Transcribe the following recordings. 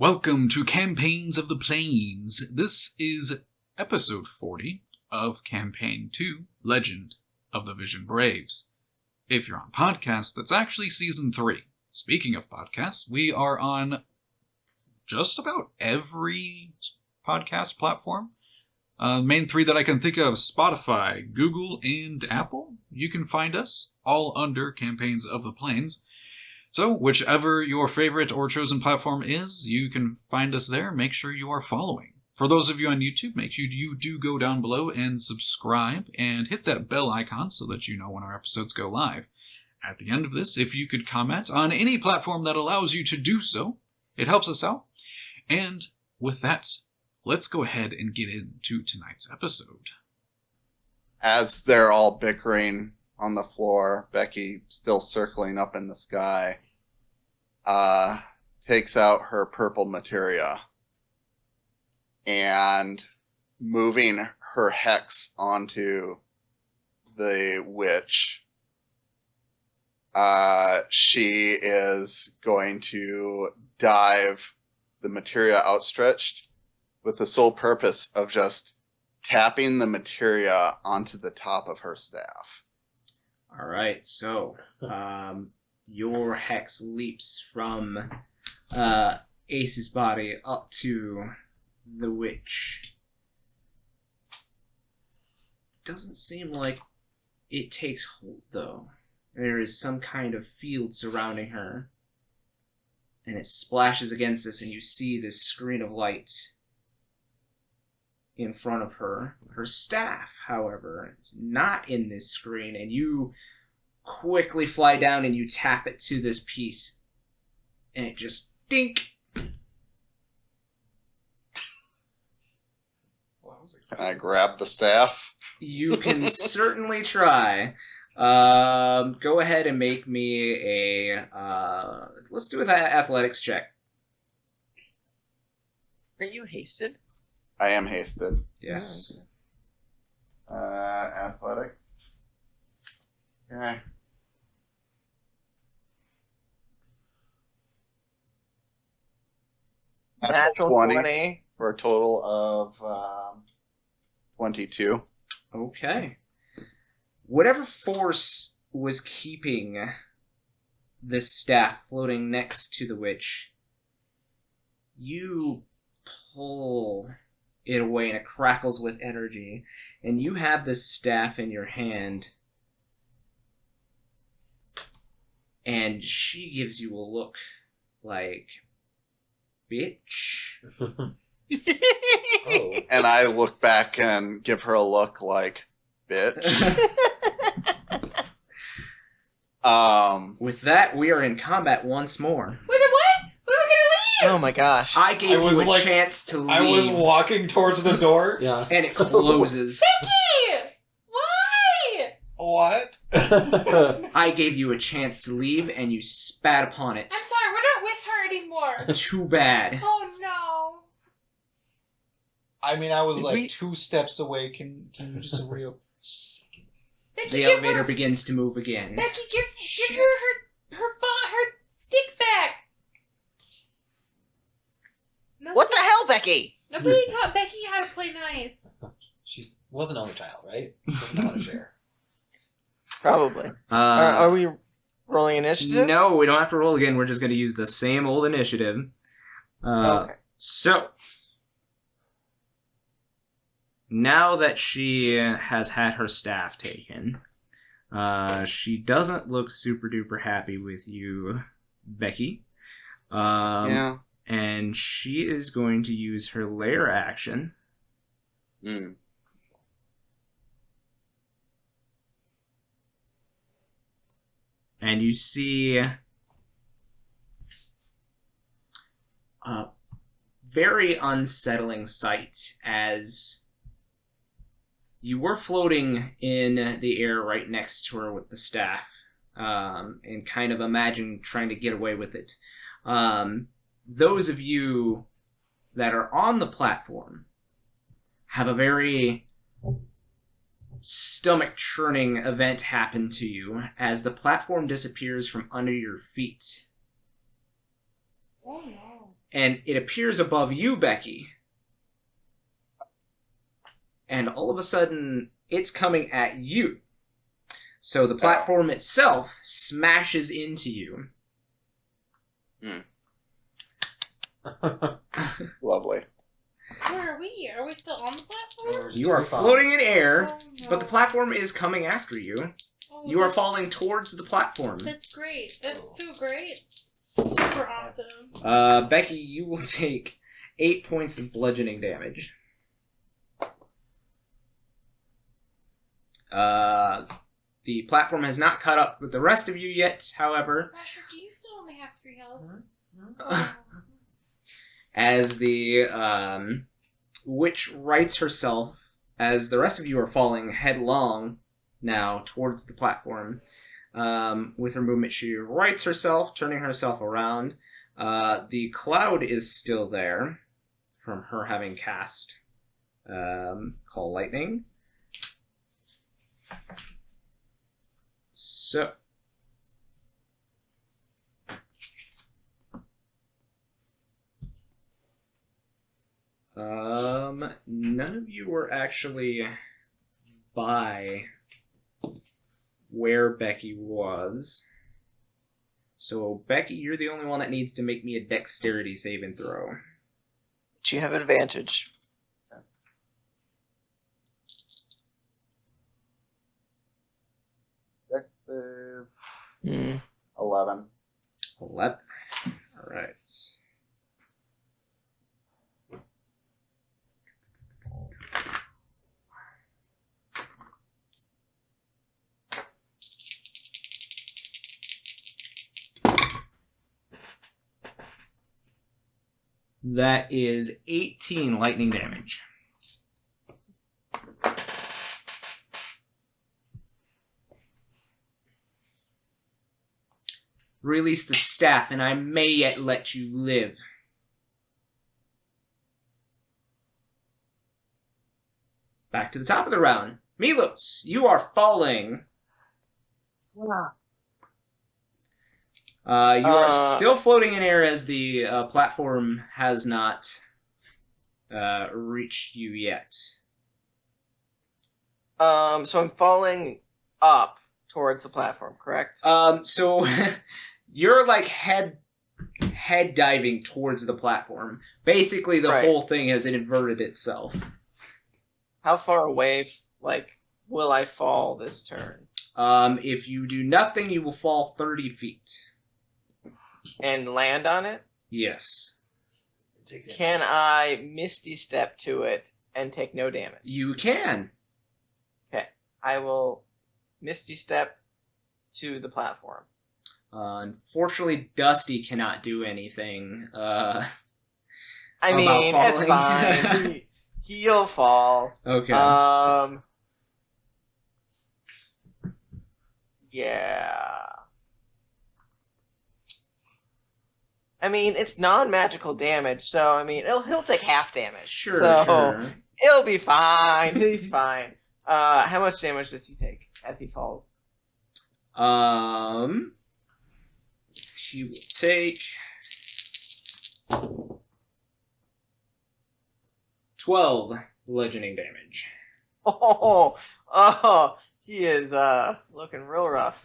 Welcome to Campaigns of the Plains. This is episode 40 of Campaign 2, Legend of the Vision Braves. If you're on podcast, that's actually season 3. Speaking of podcasts, we are on just about every podcast platform. Main 3 that I can think of, Spotify, Google, and Apple. You can find us all under Campaigns of the Plains. So, whichever your favorite or chosen platform is, you can find us there. Make sure you are following. For those of you on YouTube, make sure you do go down below and subscribe and hit that bell icon so that you know when our episodes go live. At the end of this, if you could comment on any platform that allows you to do so, it helps us out. And with that, let's go ahead and get into tonight's episode. As they're all bickering on the floor, Becky, still circling up in the sky, takes out her purple materia and moving her hex onto the witch, she is going to dive the materia outstretched with the sole purpose of just tapping the materia onto the top of her staff. All right, so your hex leaps from Ace's body up to the witch. Doesn't seem like it takes hold, though. There is some kind of field surrounding her, and it splashes against us, and you see this screen of light in front of her. Her staff, however, is not in this screen, and you quickly fly down and you tap it to this piece, and it just dink. Can I grab the staff? You can certainly try. Go ahead and make me a let's do an athletics check. Are you hasted? I am hasted. Yes. Athletics. Okay. Natural 20. For a total of 22. Okay. Whatever force was keeping this staff floating next to the witch, you pull it away and it crackles with energy, and you have this staff in your hand, and she gives you a look like, bitch. Oh. And I look back and give her a look like, bitch. With that, we are in combat once more. Wait, what? We were gonna leave! Oh my gosh. I gave you a chance to leave. I was walking towards the door. Yeah. And it closes. Becky! Why? What? I gave you a chance to leave, and you spat upon it. I'm sorry, we're not with her anymore. Too bad. Oh no. I mean, I was Did like we- 2 steps away. Can you just real second? Becky, The give elevator her, begins to move again. Becky, give her stick back. What the hell, Becky? Nobody taught Becky how to play nice. She was an only child, right? She doesn't know how to share. Probably. Are we rolling initiative? No, we don't have to roll again. We're just going to use the same old initiative. Okay. So, now that she has had her staff taken, she doesn't look super duper happy with you, Becky. Yeah. And she is going to use her lair action. Mm. And you see a very unsettling sight as you were floating in the air right next to her with the staff, and kind of imagine trying to get away with it. Those of you that are on the platform have a very stomach-churning event happen to you as the platform disappears from under your feet. Oh no. and it appears above you, Becky. And all of a sudden, it's coming at you. So the platform itself smashes into you. Lovely. Where are we? Are we still on the platform? You are floating in air, Oh, no. but the platform is coming after you. Oh, You are falling towards the platform. That's great. That's so great. Super awesome. Becky, you will take 8 points of bludgeoning damage. The platform has not caught up with the rest of you yet, however. Asher, do you still only have 3 health? As the witch rights herself, as the rest of you are falling headlong now towards the platform. With her movement, she rights herself, turning herself around. The cloud is still there from her having cast Call Lightning. So, none of you were actually by where Becky was. So, Becky, you're the only one that needs to make me a dexterity saving throw. Do you have advantage? Hmm. 11. 11. Alright. That is 18 lightning damage. Release the staff, and I may yet let you live. Back to the top of the round. Milos, you are falling. Wow. You are still floating in air as the platform has not reached you yet. So I'm falling up towards the platform, correct? So you're like head diving towards the platform. Basically, the Right. whole thing has inverted itself. How far away, will I fall this turn? If you do nothing, you will fall 30 feet. And land on it? Yes. Can I Misty Step to it and take no damage? You can. Okay. I will Misty Step to the platform. Unfortunately, Dusty cannot do anything. I mean, it's falling. fine. He'll fall. Okay. Yeah. I mean, it's non-magical damage, so I mean, he'll take half damage. Sure. He'll be fine. He's fine. How much damage does he take as he falls? He will take 12 bludgeoning damage. Oh, he is looking real rough.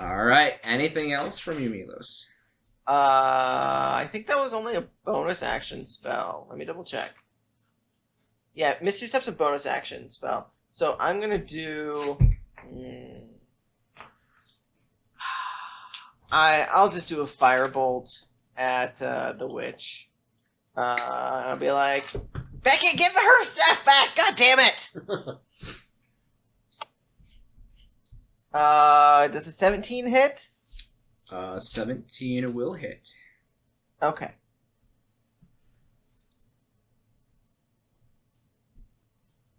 All right. Anything else from you, Milos? I think that was only a bonus action spell. Let me double check. Yeah, Misty Step's a bonus action spell. So I'm gonna do. I'll just do a firebolt at the witch. I'll be like, Becky, give her staff back! God damn it! Does a 17 hit? 17 will hit. Okay.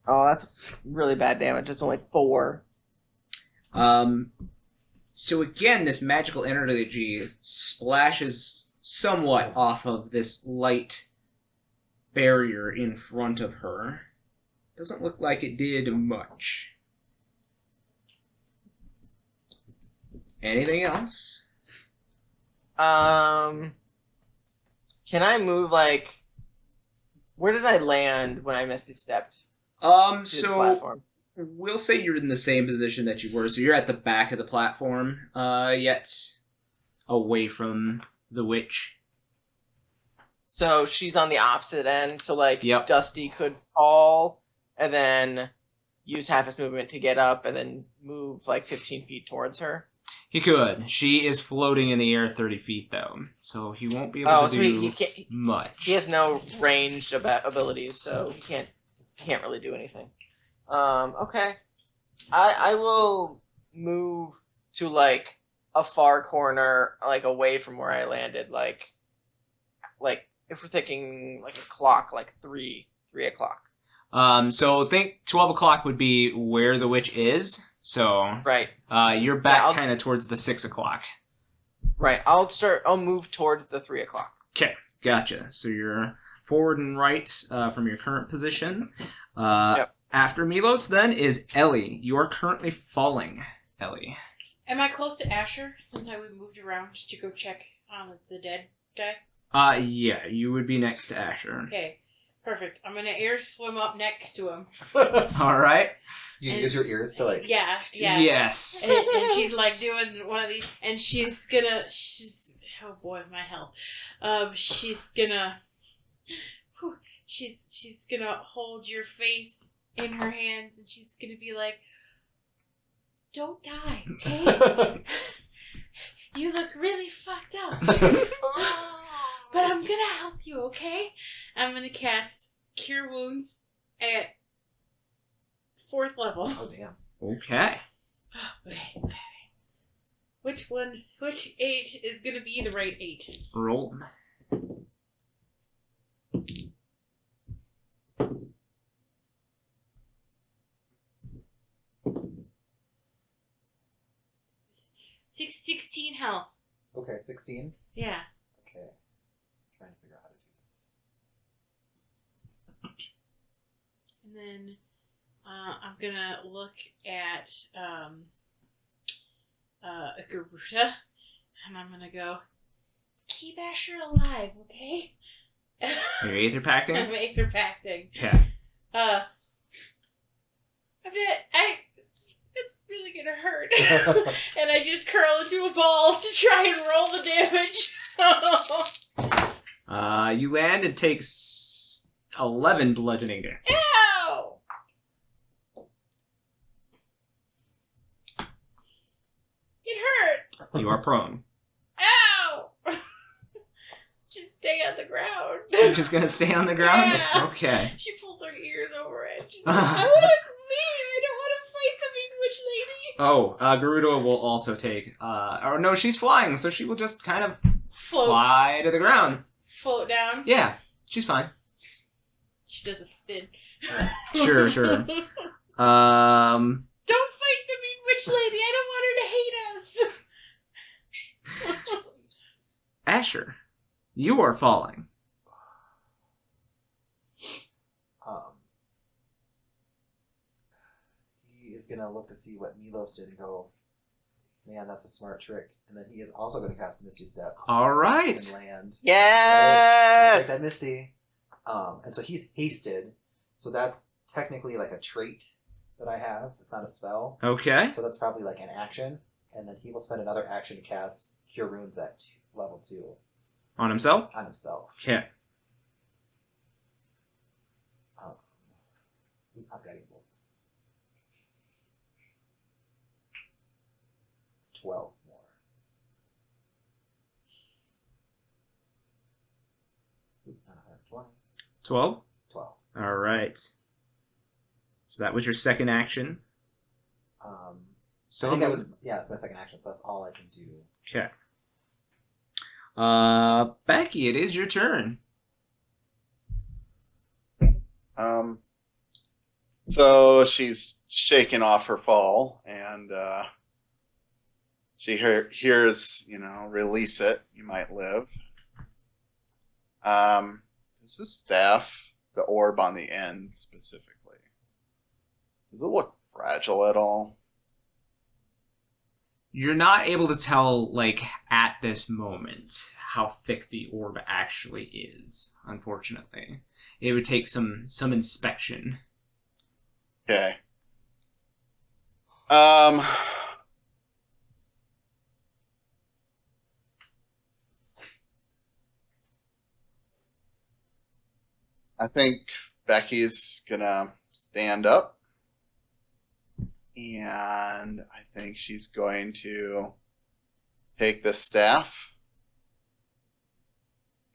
Oh, that's really bad damage. It's only 4. So again, this magical energy splashes somewhat off of this light barrier in front of her. Doesn't look like it did much. Anything else? Can I move, like... Where did I land when I misty stepped to the So platform? we'll say you're in the same position that you were. So you're at the back of the platform, yet away from the witch. So she's on the opposite end, so, like, Yep. Dusty could fall, and then use half his movement to get up, and then move, like, 15 feet towards her. He could. She is floating in the air 30 feet, though, so he won't be able to so do he can't... much. He has no ranged abilities, so he can't really do anything. Okay. I will move to, like, a far corner, like, away from where I landed, like if we're thinking, like, a clock, like 3 o'clock. So think 12 o'clock would be where the witch is, so Right. you're back Yeah, kind of towards the 6 o'clock. Right. I'll move towards the 3 o'clock. Okay, gotcha. So you're forward and right from your current position. Yep. After Milos, then, is Ellie. You are currently falling, Ellie. Am I close to Asher since I moved around to go check on the dead guy? Yeah, you would be next to Asher. Okay, perfect. I'm gonna air swim up next to him. All right. You use your ears to like. Yeah. Yes. And she's like doing one of these, and she's oh boy, my health. She's gonna hold your face in her hands, and she's gonna be like, "Don't die, okay? You look really fucked up, but I'm gonna help you, okay?" I'm gonna cast Cure Wounds at 4th level. Oh damn. Okay. Okay. Which 8 is gonna be the right 8? Roll. Six, 16 health. Okay, 16. Yeah. Okay. Trying to figure out how to do And then I'm gonna look at Garuda, and I'm gonna go, "Keep Asher alive, okay?" Your Aether Pacting? I'm Aether Pacting. Okay. It's really gonna hurt. And I just curl into a ball to try and roll the damage. You land and take 11 bludgeoning damage. Ow! It hurt. You are prone. Ow! Just stay on the ground. You're just gonna stay on the ground? Yeah. Okay. She pulls her ears over it. She's like, "I want to leave. I don't want to fight the Mean Witch Lady." Oh, Garuda will also take, or no, she's flying, so she will just kind of fly to the ground. Float down. Yeah, she's fine. She does a spin. Sure. Don't fight the Mean Witch Lady. I don't want her to hate us. Asher, you are falling. He is gonna look to see what Milos did and go, "Man, that's a smart trick." And then he is also gonna cast Misty Step All right. and land. Yes! Right? Take that Misty. And so he's hasted. So that's technically like a trait that I have. It's not a spell. Okay. So that's probably like an action. And then he will spend another action to cast Cure Wounds at level 2 On himself? on himself. Okay. I've got evil. It's 12 more. 20. 12? 12. All right. So that was your second action. I think that was, it's my second action, so that's all I can do. Okay. Becky, it is your turn. So she's shaking off her fall, and she hears, release it, you might live. Is this staff, the orb on the end specifically, does it look fragile at all? You're not able to tell, like, at this moment, how thick the orb actually is, unfortunately. It would take some inspection. Okay. I think Becky's gonna stand up. And I think she's going to take the staff.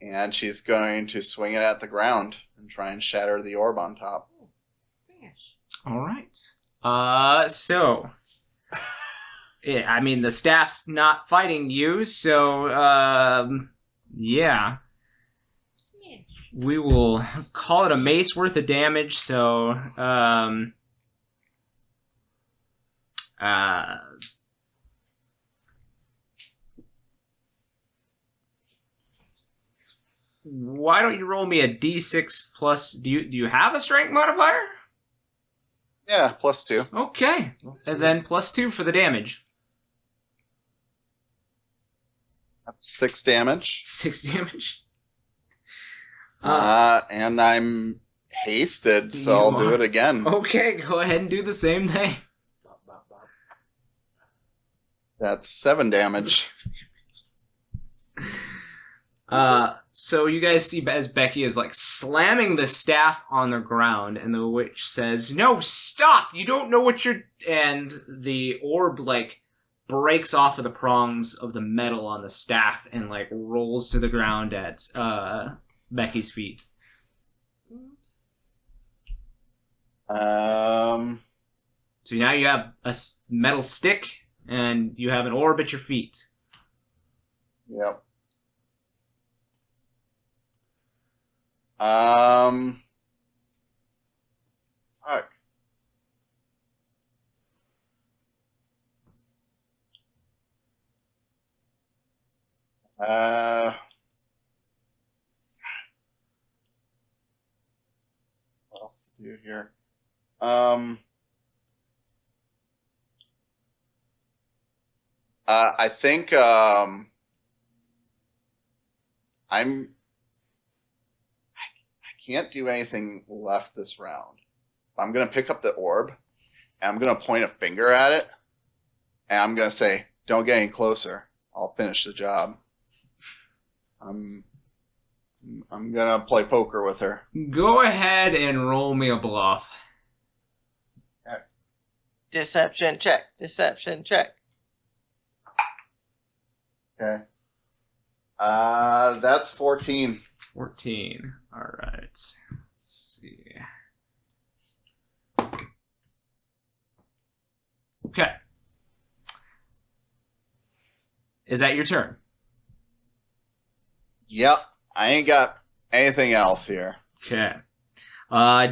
And she's going to swing it at the ground and try and shatter the orb on top. All right. So, yeah, I mean, the staff's not fighting you, so, yeah. We will call it a mace worth of damage, so, why don't you roll me a d6 plus... Do you have a strength modifier? Yeah, +2. Okay. And then +2 for the damage. That's 6 damage. 6 damage. And I'm hasted, so I'll do it again. Okay, go ahead and do the same thing. That's 7 damage. So you guys see as Becky is like slamming the staff on the ground, and the witch says, "No, stop! You don't know what you're..." And the orb like breaks off of the prongs of the metal on the staff and like rolls to the ground at Becky's feet. Oops. So now you have a metal stick, and you have an orb at your feet. Yep. Fuck. What else to do here? I think I can't do anything left this round. I'm gonna pick up the orb, and I'm gonna point a finger at it, and I'm gonna say, "Don't get any closer. I'll finish the job." I'm gonna play poker with her. Go ahead and roll me a bluff. Deception check. Deception check. Okay. That's 14. 14. Alright. Let's see. Okay. Is that your turn? Yep. I ain't got anything else here. Okay.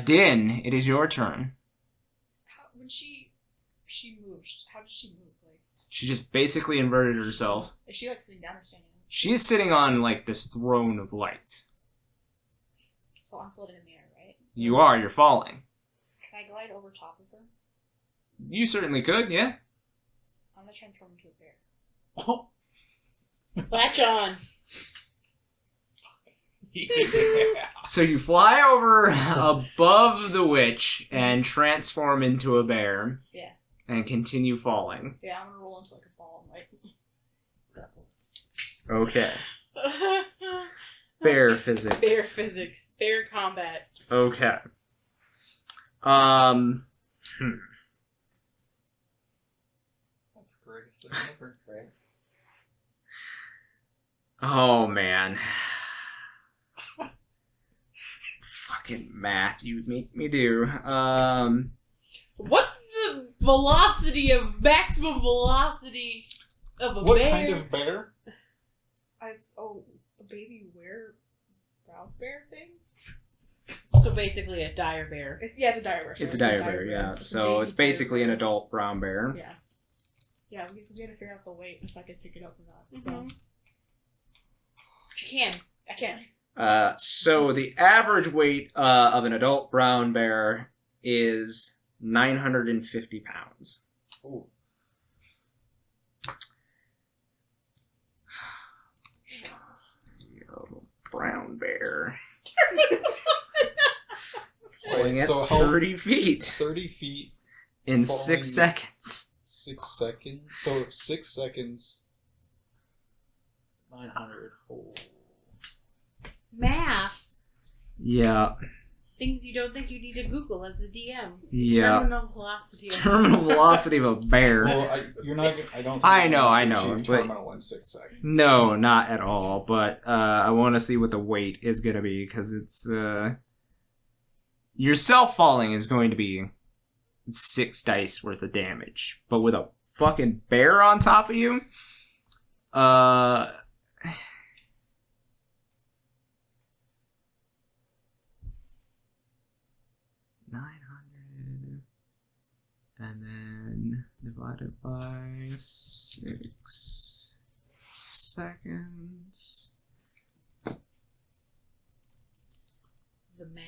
Din, it is your turn. When she moves, how does she move? Like, She just basically inverted herself. is she like sitting down or standing up? She's sitting on like this throne of light. So I'm floating in the air, right? You are, you're falling. Can I glide over top of her? You certainly could, yeah. I'm gonna transform into a bear. Latch on. So you fly over above the witch and transform into a bear. Yeah. And continue falling. Yeah, I'm gonna roll into like a ball and like. Okay. Bear physics. Bear physics. Bear combat. Okay. That's great. Right? Oh man. Fucking math you make me do. What's the maximum velocity of a What bear? kind of bear? It's a baby brown bear thing. So basically a dire bear. It's a dire bear. It's a dire bear, yeah. So it's basically an adult brown bear. Yeah. Yeah, we had to figure out the weight if I could pick it up or not. So. I can. So the average weight of an adult brown bear is 950 pounds. Ooh. falling at So how- 30 feet 30 feet, in falling 6 seconds. 6 seconds. So 6 seconds. 900. Oh. Math. Yeah. Things you don't think you need to Google as a DM. Yeah. Terminal velocity. Terminal velocity of a bear. Well, you're not. I don't. Think I you're know, going I to know, achieve but- terminal in 6 seconds. No, not at all. But I want to see what the weight is going to be because it's yourself falling is going to be 6 dice worth of damage, but with a fucking bear on top of you, 900, and then divided by 6 seconds. The math.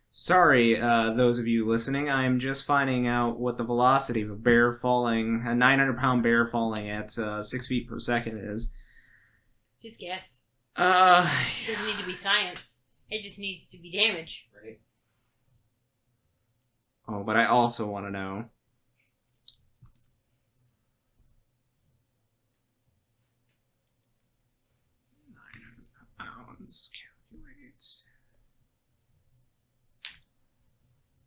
Sorry, those of you listening, I'm just finding out what the velocity of a 900-pound bear falling at 6 feet per second is. Just guess. It Uh, doesn't need to be science. It just needs to be damage. Right. oh, but I also want to know. Pounds, calculate.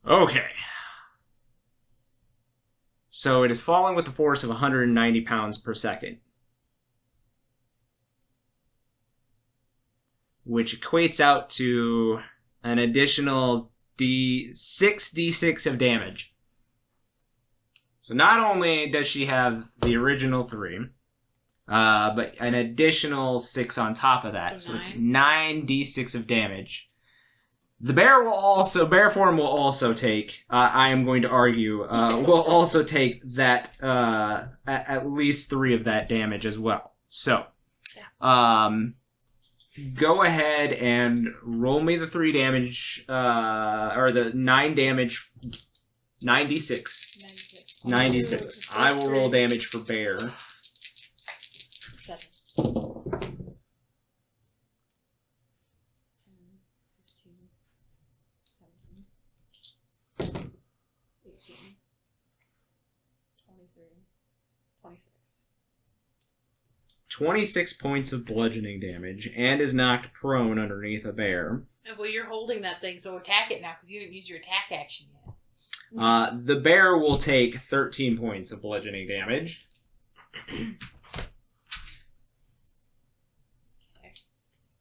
Okay. So it is falling with a force of 190 pounds per second, which equates out to an additional 6d6 of damage. So not only does she have the original 3, but an additional 6 on top of that. So So it's 9d6 of damage. The bear form will also take, I am going to argue, will also take that, at least 3 of that damage as well. So, go ahead and roll me the 3 damage, or the 9 damage, 96. 96. I will roll damage for bear. 7. 18, 23, 26. 26 points of bludgeoning damage, and is knocked prone underneath a bear. Well, you're holding that thing, so attack it now because you haven't used your attack action yet. The bear will take 13 points of bludgeoning damage.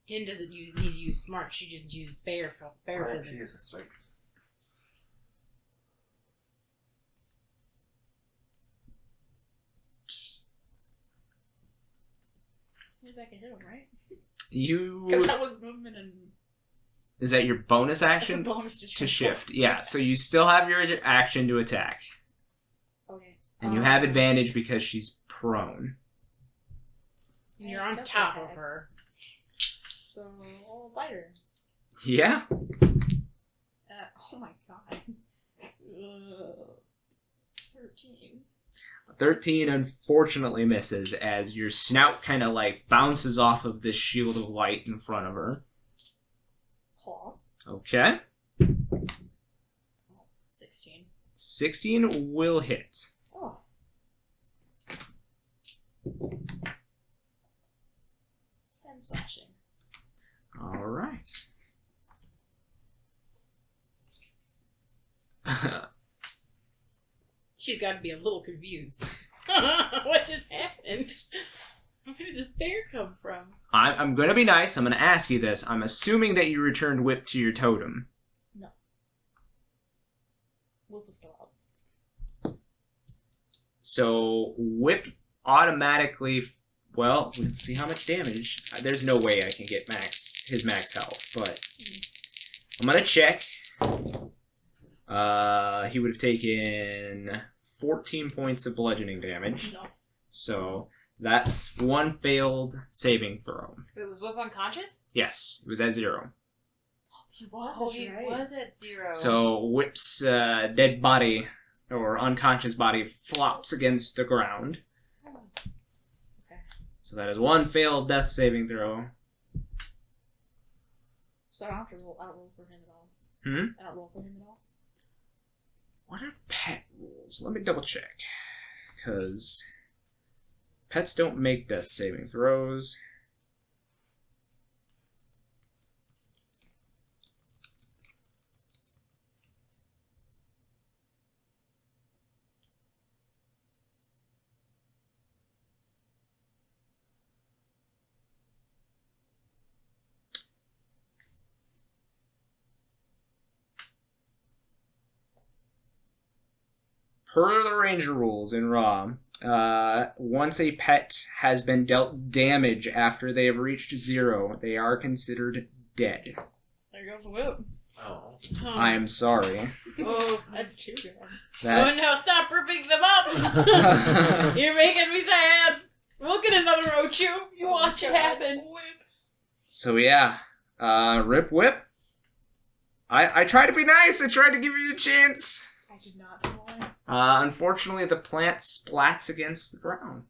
Jen doesn't need to use smart. She just used bear Right, physics. she uses strength. Means I can hit him, right? You Because that was movement and is that your bonus that's a action bonus to to shift? Yeah, so you still have your action to attack, Okay. and you have advantage because she's prone. And you're on top of her. So I'll bite her. Yeah. Oh my god. 13. 13 unfortunately misses as your snout kind of like bounces off of this shield of light in front of her. Claw. Okay. 16. 16 will hit. Oh. 10 slashing. All right. She's got to be a little confused. What just happened? Where did this bear come from? I'm going to be nice. I'm going to ask you this. I'm assuming that you returned Whip to your totem. No. Wolf is still up. So Whip automatically... Well, let's see how much damage. There's no way I can get his max health, but I'm going to check. He would have taken 14 points of bludgeoning damage. No. So that's 1 failed saving throw. Wait, was Wolf unconscious? Yes, it was at 0. He was. Oh, He right. was at 0. So Whip's dead body or unconscious body flops against the ground. Okay. So that is one failed death saving throw. So I don't have to outroll for him at all. Hmm? I don't roll for him at all. What are pet rules? Let me double check. Because pets don't make death saving throws. Per the ranger rules in Raw, once a pet has been dealt damage after they have reached 0, they are considered dead. There goes Whip. Oh. I am sorry. Oh, that's too good. That Oh no, stop ripping them up! You're making me sad! We'll get another Ochu. You watch it happen. So yeah, Rip Whip. I tried to be nice. I tried to give you a chance. I did not roll it. Unfortunately, the plant splats against the ground.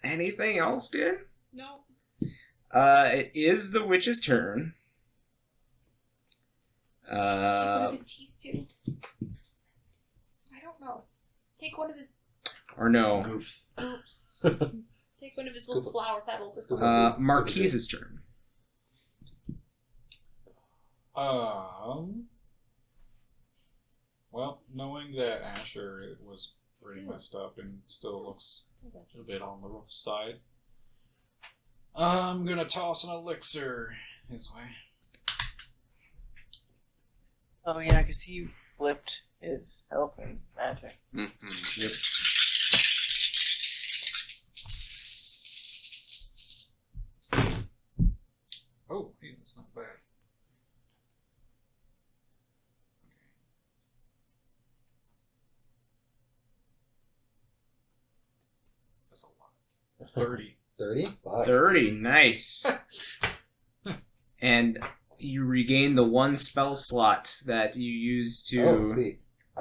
Anything else, dude? No. It is the witch's turn. Take one of his teeth, too. I don't know. Take one of his Or no. Goofs. oops. Take one of his little flower petals. Marquies' turn. Well, knowing that Asher was pretty messed up and still looks a bit on the rough side, I'm gonna toss an elixir his way. Oh yeah, because he flipped his health and magic. Mhm. Yep. Oh, hey, that's not bad. That's a lot. 30. 30? Fuck. 30, nice. And you regain the one spell slot that you used to. Oh, sweet.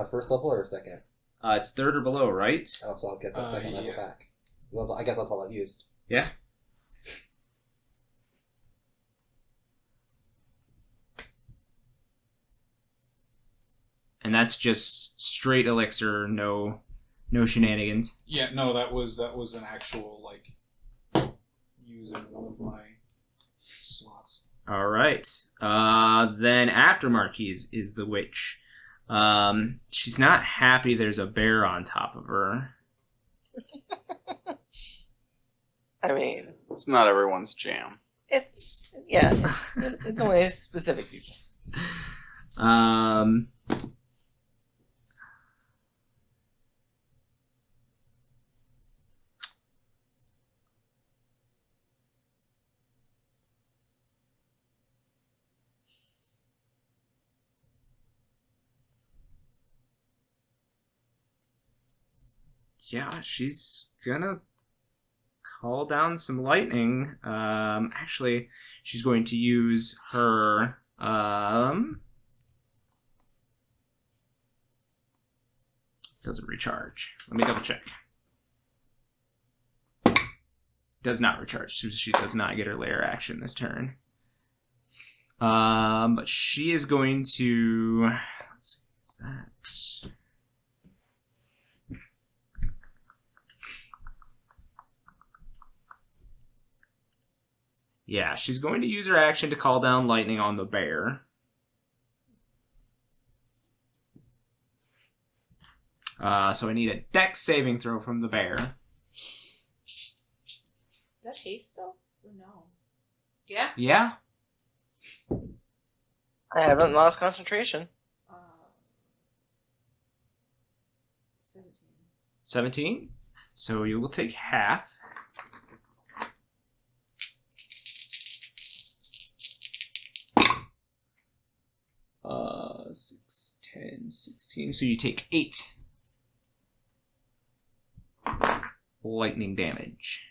First level or second? It's third or below, right? Oh, so I'll get that second level yeah. back. I guess that's all I've used. Yeah. And that's just straight elixir, no shenanigans. Yeah, no, that was an actual, like, using one of my slots. All right. Then after Marquise is the witch. She's not happy there's a bear on top of her. I mean, It's not everyone's jam. it's only specific people. Yeah, she's gonna call down some lightning. Actually, she's going to use her doesn't recharge. Let me double check. Does not recharge. So she does not get her lair action this turn. But she is going to. Let's see, what's that? Yeah, she's going to use her action to call down lightning on the bear. So I need a dex saving throw from the bear. That haste still? Or no? Yeah? Yeah? I haven't lost concentration. 17. 17. So you will take half. 6, 10, 16. So you take 8 lightning damage.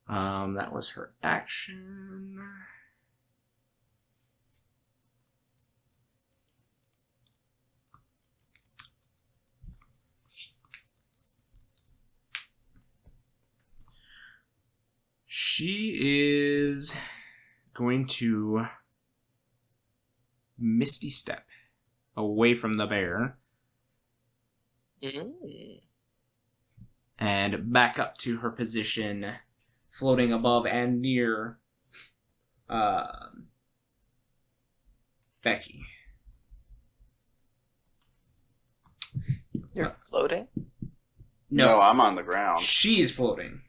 That was her action. She is going to Misty Step away from the bear and back up to her position, floating above and near Becky. You're floating? No, I'm on the ground. She's floating.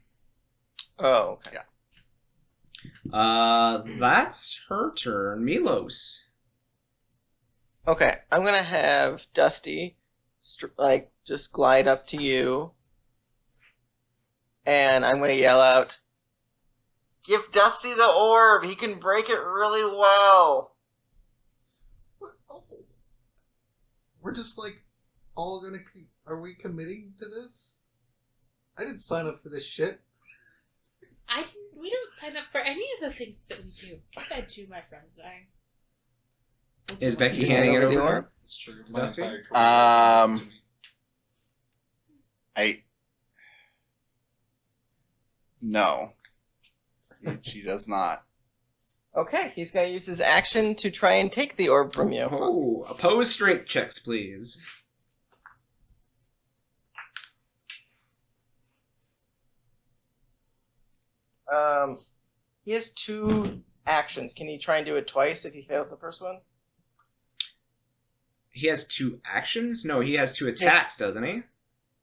Oh, okay. That's her turn. Milos. Okay, I'm gonna have Dusty, just glide up to you, and I'm gonna yell out, "Give Dusty the orb! He can break it really well!" We're just like all gonna. Are we committing to this? I didn't sign up for this shit. We don't sign up for any of the things that we do. I've had two of my friends die. Is Becky You handing it hand over over? the orb? It's true. My Dusty? entire career. No. She does not. Okay, he's gonna use his action to try and take the orb from you. Oh, opposed strength checks, please. He has 2 actions. Can he try and do it twice if he fails the first one? He has 2 actions? No, he has 2 attacks, doesn't he?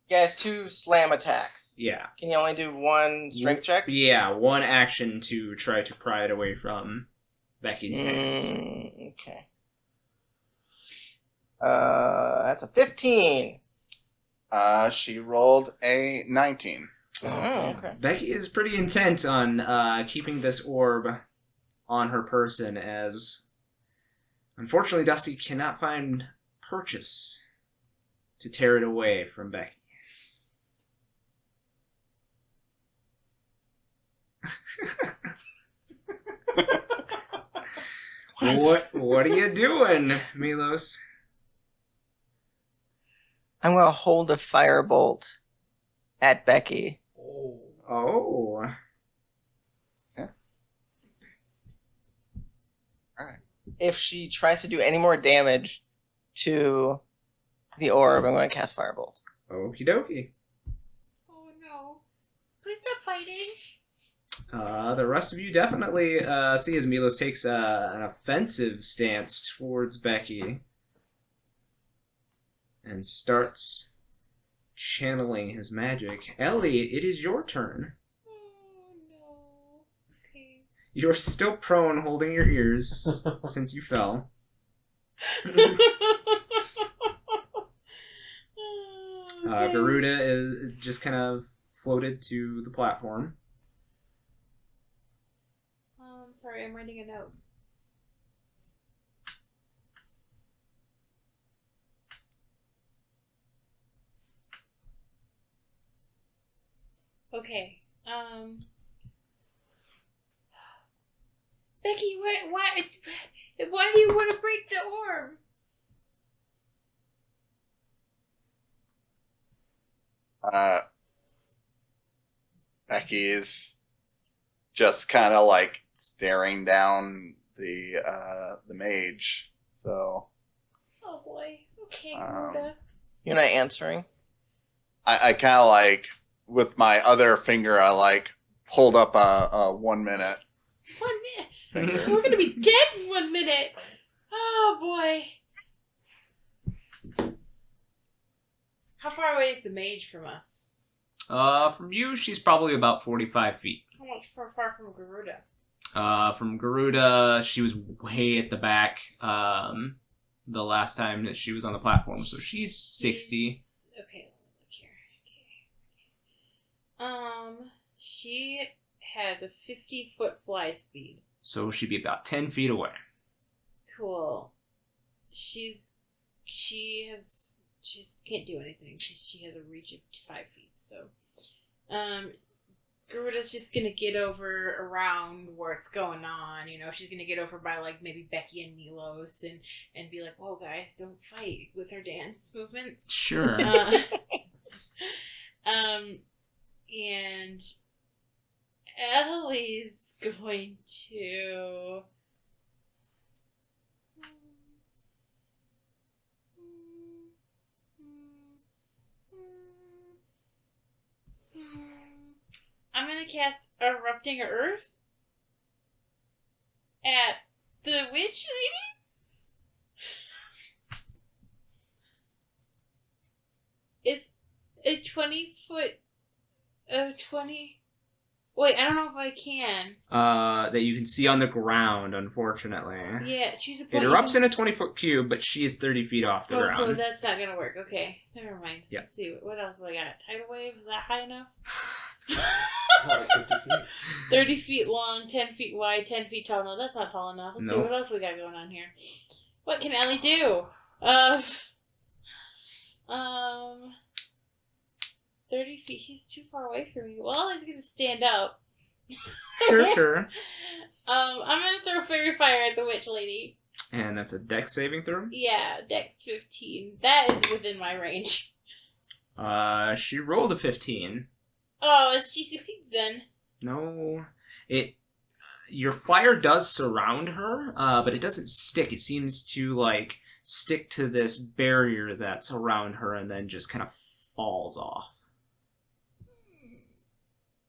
He has 2 slam attacks. Yeah. Can he only do 1 strength check? Yeah, 1 action to try to pry it away from Becky's hands. Okay. That's a 15. She rolled a 19. Oh, okay. Becky is pretty intent on keeping this orb on her person, as unfortunately Dusty cannot find purchase to tear it away from Becky. What are you doing, Milos? I'm gonna hold a firebolt at Becky. Oh. If she tries to do any more damage to the orb, I'm gonna cast firebolt. Okie dokie. Oh no. Please stop fighting. The rest of you definitely see as Milos takes an offensive stance towards Becky and starts channeling his magic. Ellie, it is your turn. Oh no. Okay. You're still prone, holding your ears since you fell. Garuda is just kind of floated to the platform. Sorry, I'm writing a note. Okay. Becky, why do you want to break the orb? Becky's just kind of like staring down the mage. So Oh boy. Okay, Garuda. You're not answering? I kind of like with my other finger, I like pulled up a 1 minute. 1 minute. We're gonna be dead in 1 minute. Oh boy. How far away is the mage from us? From you, she's probably about 45 feet. How much far from Garuda? From Garuda, she was way at the back the last time that she was on the platform, so she's 60. Okay, let me look here. Okay. She has a 50-foot fly speed. So she'd be about 10 feet away. Cool. She can't do anything. She has a reach of 5 feet. So, Garuda's just gonna get over around where it's going on. She's gonna get over by like maybe Becky and Milos and be like, "Whoa, guys, don't fight," with her dance movements. Sure. And Ellie's going to. I'm gonna cast Erupting Earth at the witch lady. It's a 20-foot. 20. Wait, I don't know if I can. That you can see on the ground, unfortunately. Yeah, choose a It point. erupts in a 20-foot cube, but she is 30 feet off the ground. So that's not gonna work. Okay, never mind. Yeah. Let's see, what else do I got? Tidal wave, is that high enough? Like 50 feet. 30 feet long, 10 feet wide, 10 feet tall. No, that's not tall enough. Let's see Nope. what else we got going on here. What can Ellie do? 30 feet. He's too far away from me. Well, he's gonna stand up. Sure. I'm gonna throw fairy fire at the witch lady. And that's a dex saving throw. Yeah, Dex 15. That is within my range. She rolled a 15. Oh, she succeeds then. No, your fire does surround her, but it doesn't stick. It seems to like stick to this barrier that's around her, and then just kind of falls off.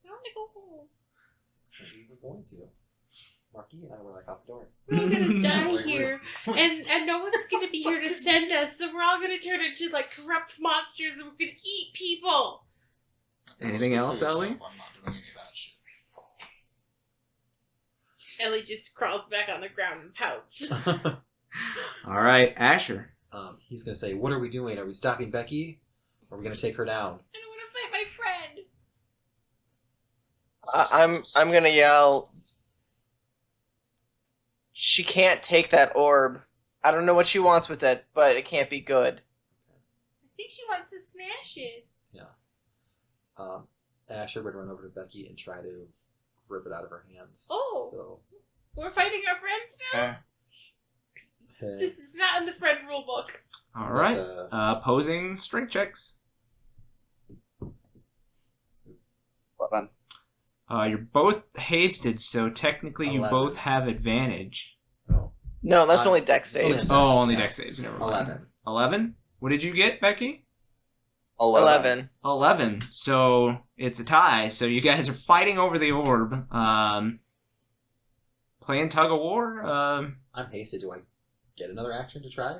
I want to go home. We were going to. Marquis and I were like out the door. We're all gonna die Wait. here, and no one's gonna be here to send us. So we're all gonna turn into like corrupt monsters, and we're gonna eat people. Anything else, Ellie? I'm not doing any of that shit. Ellie just crawls back on the ground and pouts. All right, Asher. He's gonna say, "What are we doing? Are we stopping Becky? Or are we gonna take her down?" I don't want to fight my friend. I'm gonna yell. She can't take that orb. I don't know what she wants with it, but it can't be good. I think she wants to smash it. Asher would run over to Becky and try to rip it out of her hands. Oh, So, we're fighting our friends now? This is not in the friend rule book. All right. Opposing strength checks. 11. You're both hasted, so technically you 11. both have advantage. No, that's Uh, only dex it's only saves. a- Oh, only yeah. dex saves. Never mind. 11. 11? What did you get, Becky? 11. 11. So it's a tie. So you guys are fighting over the orb. Playing tug of war. I'm hasted. Do I get another action to try?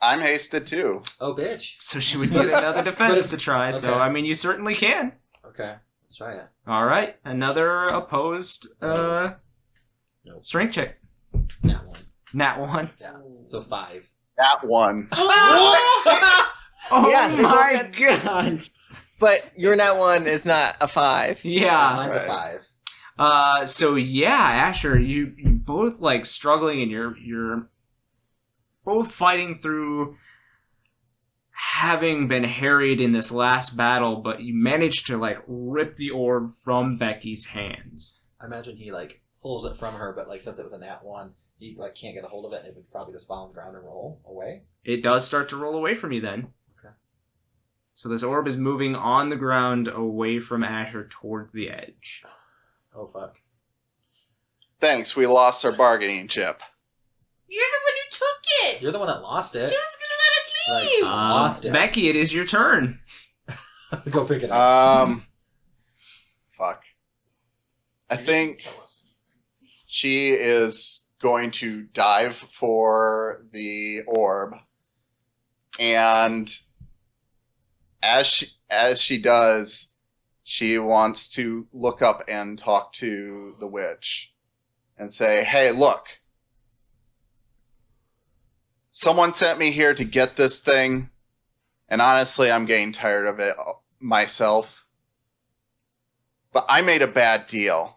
I'm hasted too. Oh, bitch. So she would get another defense to try. So, okay. I mean, you certainly can. Okay, let's try it. All right. Another opposed Nope. strength check. Nat 1. Nat 1. Yeah. So 5. That one. Oh Yeah, they both my got- god. But your nat 1 is not a 5. Yeah. Mine's right. a 5. So yeah, Asher, you both like struggling, and you're both fighting through having been harried in this last battle, but you managed to like rip the orb from Becky's hands. I imagine he like pulls it from her, but like since it was a nat 1, he like can't get a hold of it, and it would probably just fall on the ground and roll away. It does start to roll away from you then. Okay. So this orb is moving on the ground away from Asher towards the edge. Oh fuck. Thanks, we lost our bargaining chip. You're the one who took it. You're the one that lost She it. was gonna let us Like, leave. Lost it. Becky, it is your turn. Go pick it up. Fuck. I You didn't think tell us anything. she is going to dive for the orb, and as she does, she wants to look up and talk to the witch and say, "Hey, look. Someone sent me here to get this thing, and honestly, I'm getting tired of it myself. But I made a bad deal.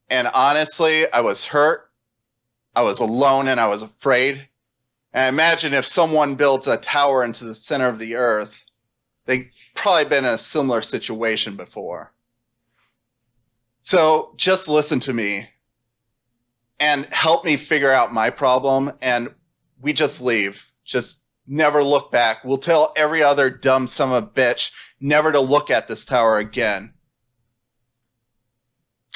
And honestly, I was hurt. I was alone and I was afraid. And imagine if someone builds a tower into the center of the earth. They've probably been in a similar situation before. So just listen to me and help me figure out my problem, and we just leave. Just never look back. We'll tell every other dumb son of a bitch never to look at this tower again.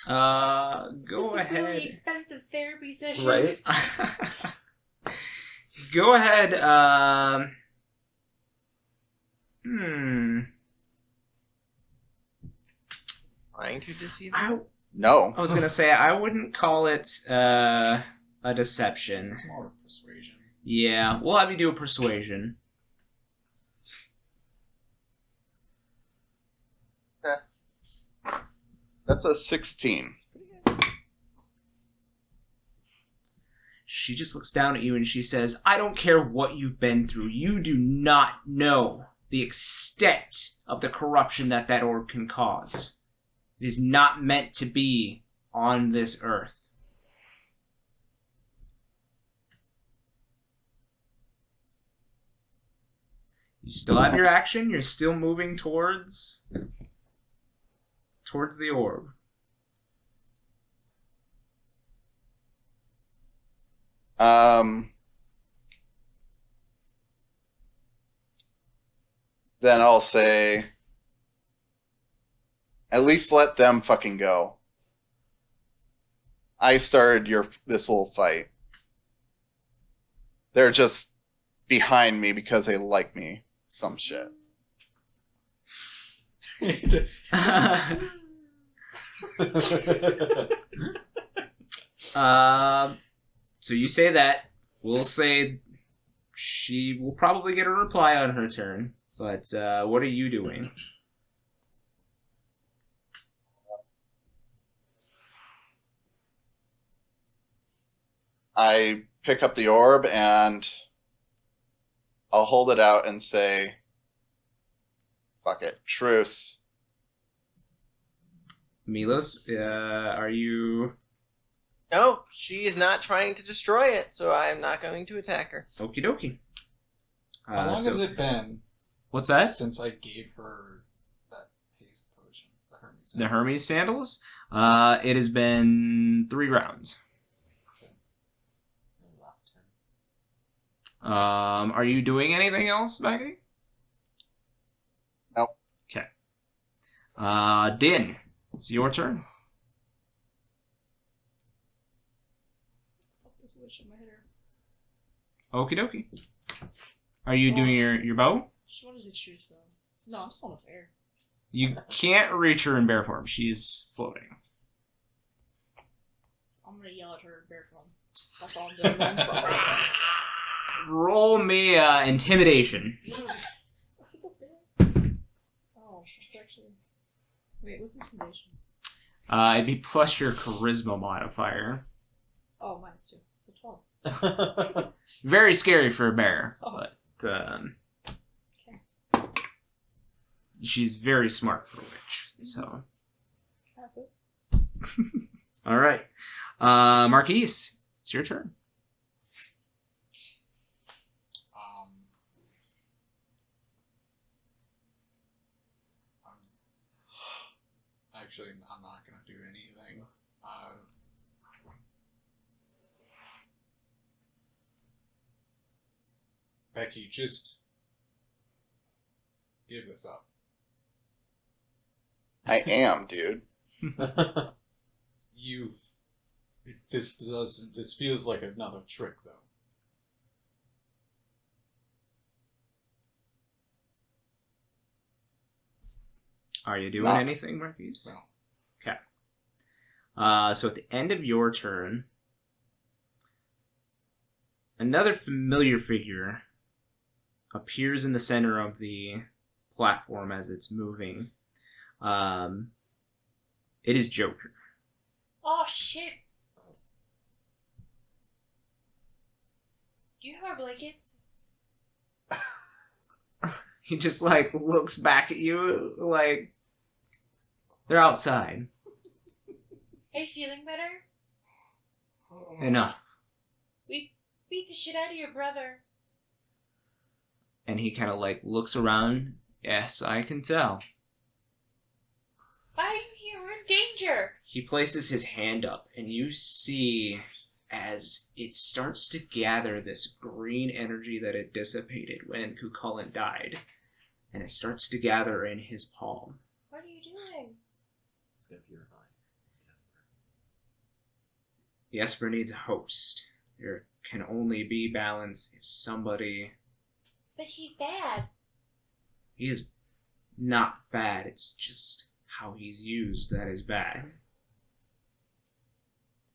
Go This is a ahead. really expensive therapy session. Right? Go ahead. Trying to deceive. No. I was gonna say I wouldn't call it a deception. It's more persuasion. Yeah, we'll have you do a persuasion. That's a 16. She just looks down at you and she says, I don't care what you've been through. You do not know the extent of the corruption that orb can cause. It is not meant to be on this earth. You still have your action. You're still moving towards the orb. Then I'll say, at least let them fucking go. I started this little fight. They're just behind me because they like me. Some shit. So you say that. We'll say she will probably get a reply on her turn. But what are you doing? I pick up the orb and I'll hold it out and say, fuck it, truce. Milos, are you... No, she is not trying to destroy it, so I am not going to attack her. Okie dokie. How long has it been What's that? since I gave her that haste potion? The Hermes sandals? It has been 3 rounds. Are you doing anything else, Becky? Nope. Okay. Din, it's your turn. Okie dokie. Are you doing your bow? She wanted to choose though. No, I'm still in the air. You can't reach her in bear form. She's floating. I'm gonna yell at her in bear form. That's all I'm doing. Then. Roll me intimidation. Oh, that's actually. Wait, what's intimidation? It'd be plus your charisma modifier. Oh, -2. So 12. Very scary for a bear, Oh. but she's very smart for a witch. So, That's it. all right, Marquies, it's your turn. Actually, I'm not gonna do anything. Becky, just give this up. I am, dude. This feels like another trick, though. Are you doing No. anything, Marquies? No. Okay. So at the end of your turn, another familiar figure appears in the center of the platform as it's moving. It is Joker. Oh shit! Do you have our blankets? He just looks back at you like they're outside. Are you feeling better? Enough. We beat the shit out of your brother. And he kind of looks around. Yes, I can tell. Why are you here? We're in danger. He places his hand up, and you see as it starts to gather this green energy that it dissipated when Cucullin died, and it starts to gather in his palm. What are you doing? It's gonna purify. Jesper needs a host. There can only be balance if somebody... But he's bad. He is not bad, it's just how he's used that is bad.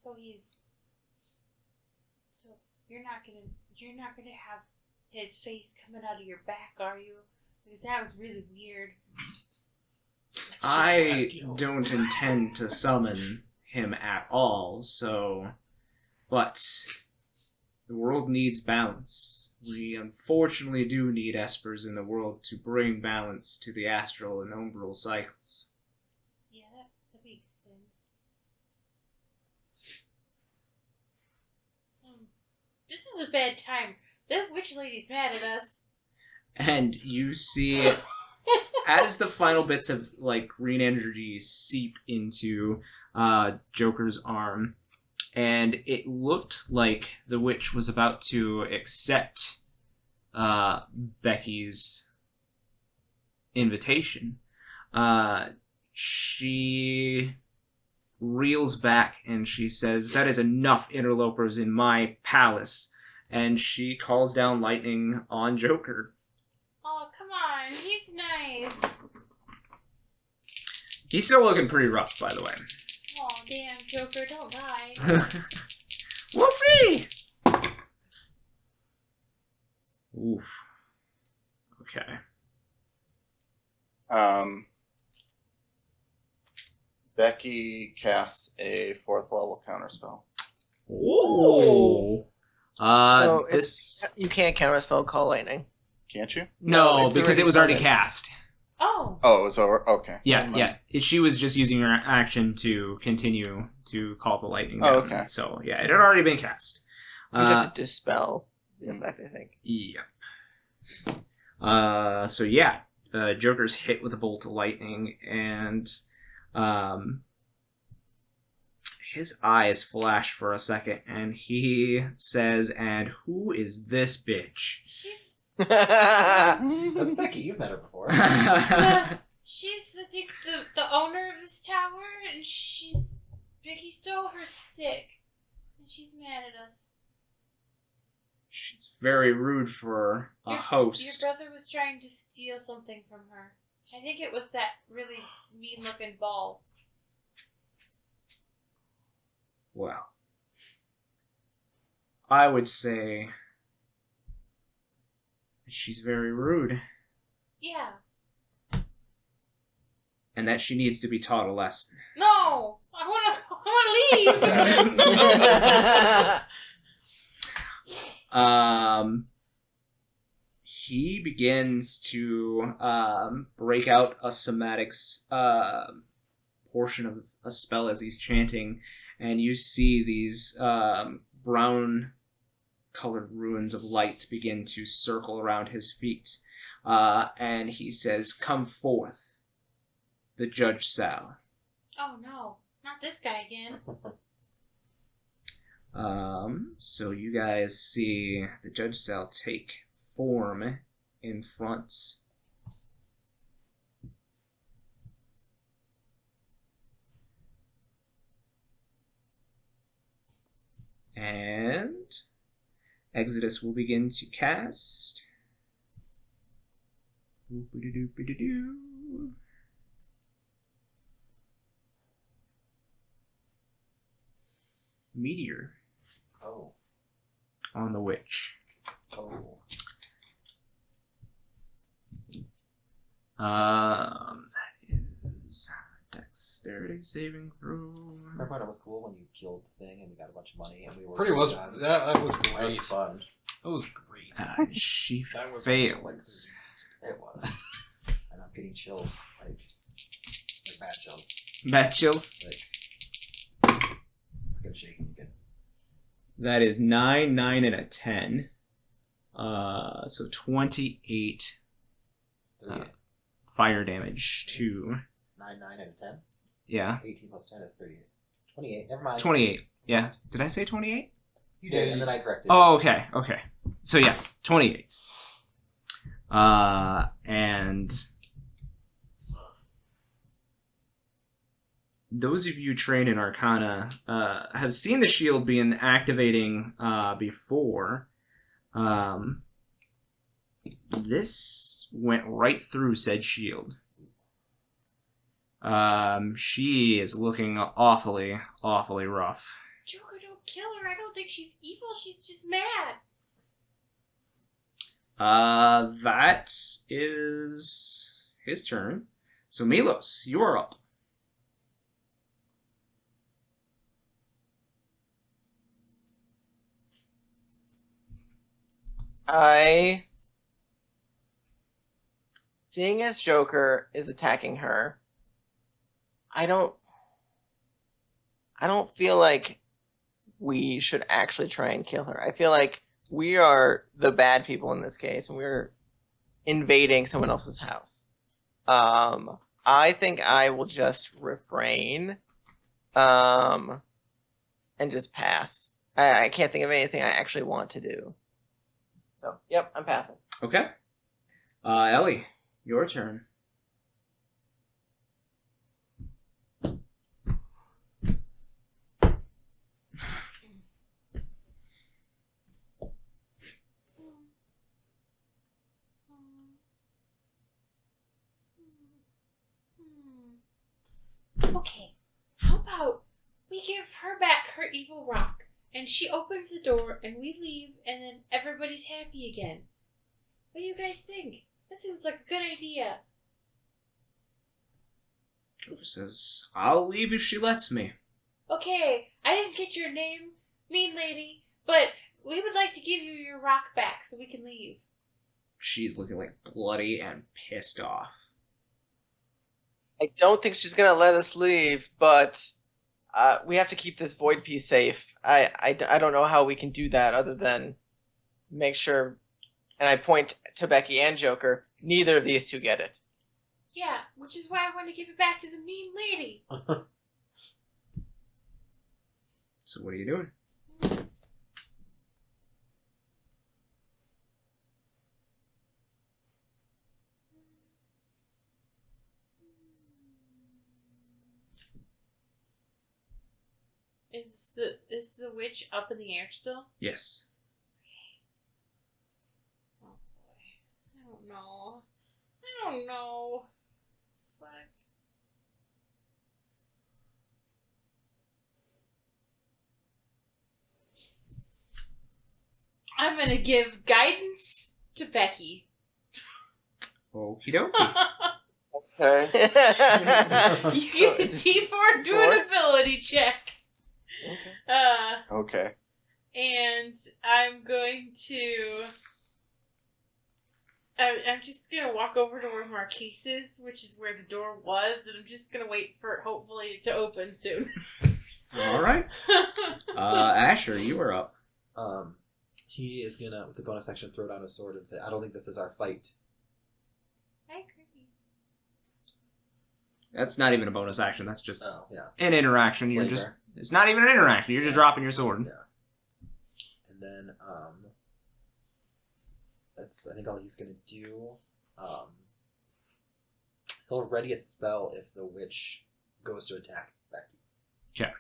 So you're not gonna have his face coming out of your back, are you? Because that was really weird. I don't intend to summon him at all, but the world needs balance. We unfortunately do need espers in the world to bring balance to the astral and umbral cycles. Yeah, that makes sense. This is a bad time. The witch lady's mad at us. And you see, as the final bits of green energy seep into Joker's arm, and it looked like the witch was about to accept Becky's invitation. She reels back and she says, "That is enough interlopers in my palace," and she calls down lightning on Joker. Oh, come on. He's nice. He's still looking pretty rough, by the way. Oh, damn, Joker, don't die. We'll see! Oof. Okay. Becky casts a 4th level counterspell. Ooh. So you can't counterspell Call Lightning. Can't you? No, it's because it was already summoned. cast. Oh. Oh, it was over. Okay. Yeah, Never yeah. She was just using her action to continue to call the lightning down. Oh, okay. So, yeah, it had already been cast. You'd have to dispel the effect, I think. Yeah. So, yeah. Joker's hit with a bolt of lightning, and his eyes flash for a second, and he says, "And who is this bitch?" That's Becky. You've met her before. She's, I think, the owner of this tower, and Becky stole her stick, and she's mad at us. She's very rude for a host. Your brother was trying to steal something from her. I think it was that really mean-looking ball. Well, I would say that she's very rude, Yeah. and that she needs to be taught a lesson. No! I wanna leave! He begins to break out a somatics portion of a spell as he's chanting, and you see these brown colored runes of light begin to circle around his feet. And he says, "Come forth, the Judge Sal." Oh no, not this guy again. So you guys see the Judge Sal take form in front. And Exodus will begin to cast. Oop-a-doo-doo-doo-doo. Meteor Oh. on the witch. Oh. That is dexterity saving throw. Remember when it was cool when you killed the thing and we got a bunch of money and we were Pretty was done? that was That was great. fun. That was great. She That was fails. It was. And I'm getting chills, like bad chills. Bad chills. Like I'm shaking again. That is 9, 9, and a 10. So 28 38. fire damage to 9, 9, and 10. Yeah. 18 plus 10 is 38. 28. Never mind. 28. Yeah. Did I say 28? You did, and then I corrected. Oh, okay. Okay. So yeah, 28. And those of you trained in Arcana have seen the shield being activating before. This went right through said shield. She is looking awfully, awfully rough. Joker, don't kill her. I don't think she's evil. She's just mad. That is his turn. So Milos, you are up. Seeing as Joker is attacking her, I don't feel like we should actually try and kill her. I feel like we are the bad people in this case, and we're invading someone else's house. I think I will just refrain, and just pass. I can't think of anything I actually want to do. So, yep, I'm passing. Okay. Ellie, your turn. Okay, how about we give her back her evil rock, and she opens the door, and we leave, and then everybody's happy again. What do you guys think? That seems like a good idea. Joker says, I'll leave if she lets me. Okay, I didn't get your name, mean lady, but we would like to give you your rock back so we can leave. She's looking like bloody and pissed off. I don't think she's gonna let us leave, but we have to keep this void piece safe. I don't know how we can do that other than make sure, and I point to Becky and Joker, neither of these two get it. Yeah, which is why I want to give it back to the mean lady. So what are you doing? Is the witch up in the air still? Yes. Oh boy. I don't know. Fuck. I'm gonna give guidance to Becky. Okie dokie. Okay. You get a T4 do an ability check. Okay. And I'm going to. I'm just gonna walk over to where Marquies is, which is where the door was, and I'm just gonna wait for it hopefully to open soon. All right. Asher, you are up. He is gonna, with the bonus action, throw down a sword and say, I don't think this is our fight. I agree. That's not even a bonus action. That's just Oh, yeah. an interaction. You're Flavor. just. It's not even an interaction. You're just dropping your sword. Yeah. And then, that's, I think, all he's gonna do. He'll ready a spell if the witch goes to attack Becky. Okay.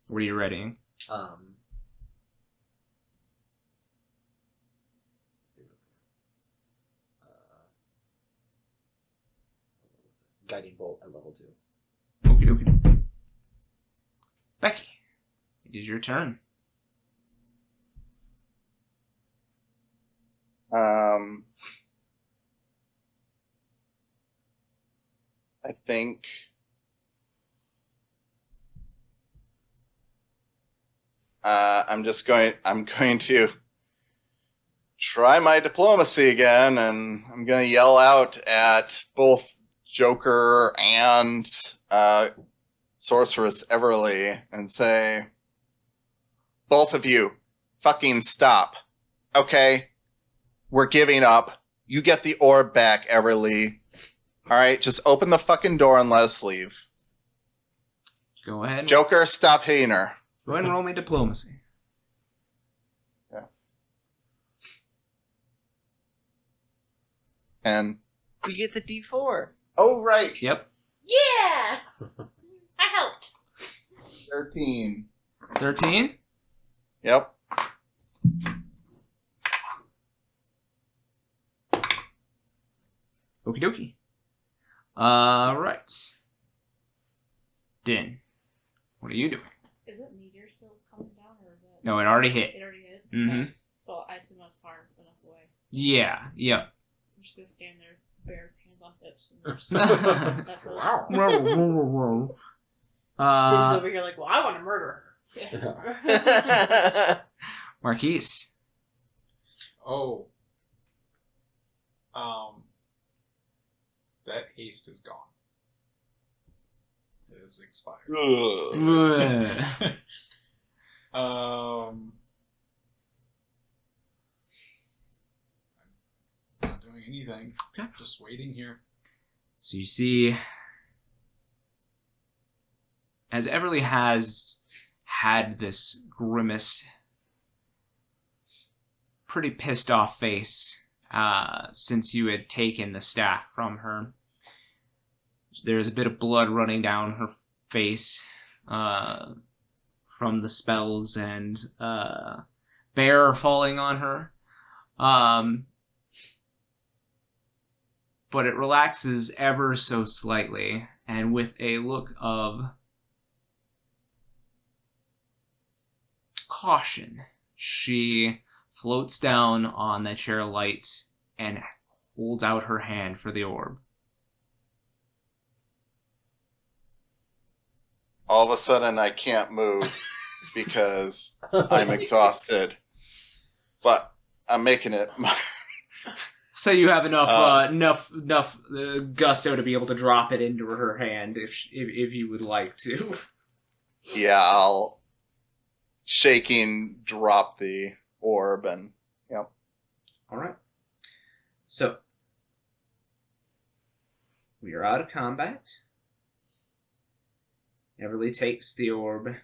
What are you readying? Guiding bolt at level 2. Okie dokie. Becky, it is your turn. I think I'm going to try my diplomacy again, and I'm going to yell out at both Joker and Sorceress Everly and say, both of you, fucking stop. Okay? We're giving up. You get the orb back, Everly. Alright, just open the fucking door and let us leave. Go ahead. Joker, stop hitting her. Go ahead and roll me diplomacy. And We get the D4. oh right, Yep. Yeah! I helped. 13. 13. Yep. Okie dokie. Right. Din, what are you doing? Is it meteor still coming down, or is it? No, it already hit. It already hit? Mm-hmm. Okay. So I assume I was far enough away. Yeah, yep. I'm just gonna stand there, bare hands on hips, and just... That's what Din's over here like, well, I want to murder her. Yeah. Marquies. Oh. That haste is gone. It is expired. I'm not doing anything. Okay. Just waiting here. So you see, as Everly has had this grimaced, pretty pissed off face since you had taken the staff from her. There's a bit of blood running down her face from the spells and bear falling on her. But it relaxes ever so slightly, and with a look of caution, she floats down on the chair light and holds out her hand for the orb. All of a sudden, I can't move because I'm exhausted. But I'm making it. So you have enough gusto to be able to drop it into her hand if you would like to. Yeah, I'll shaking drop the orb and yep. All right. So we are out of combat. Everly takes the orb,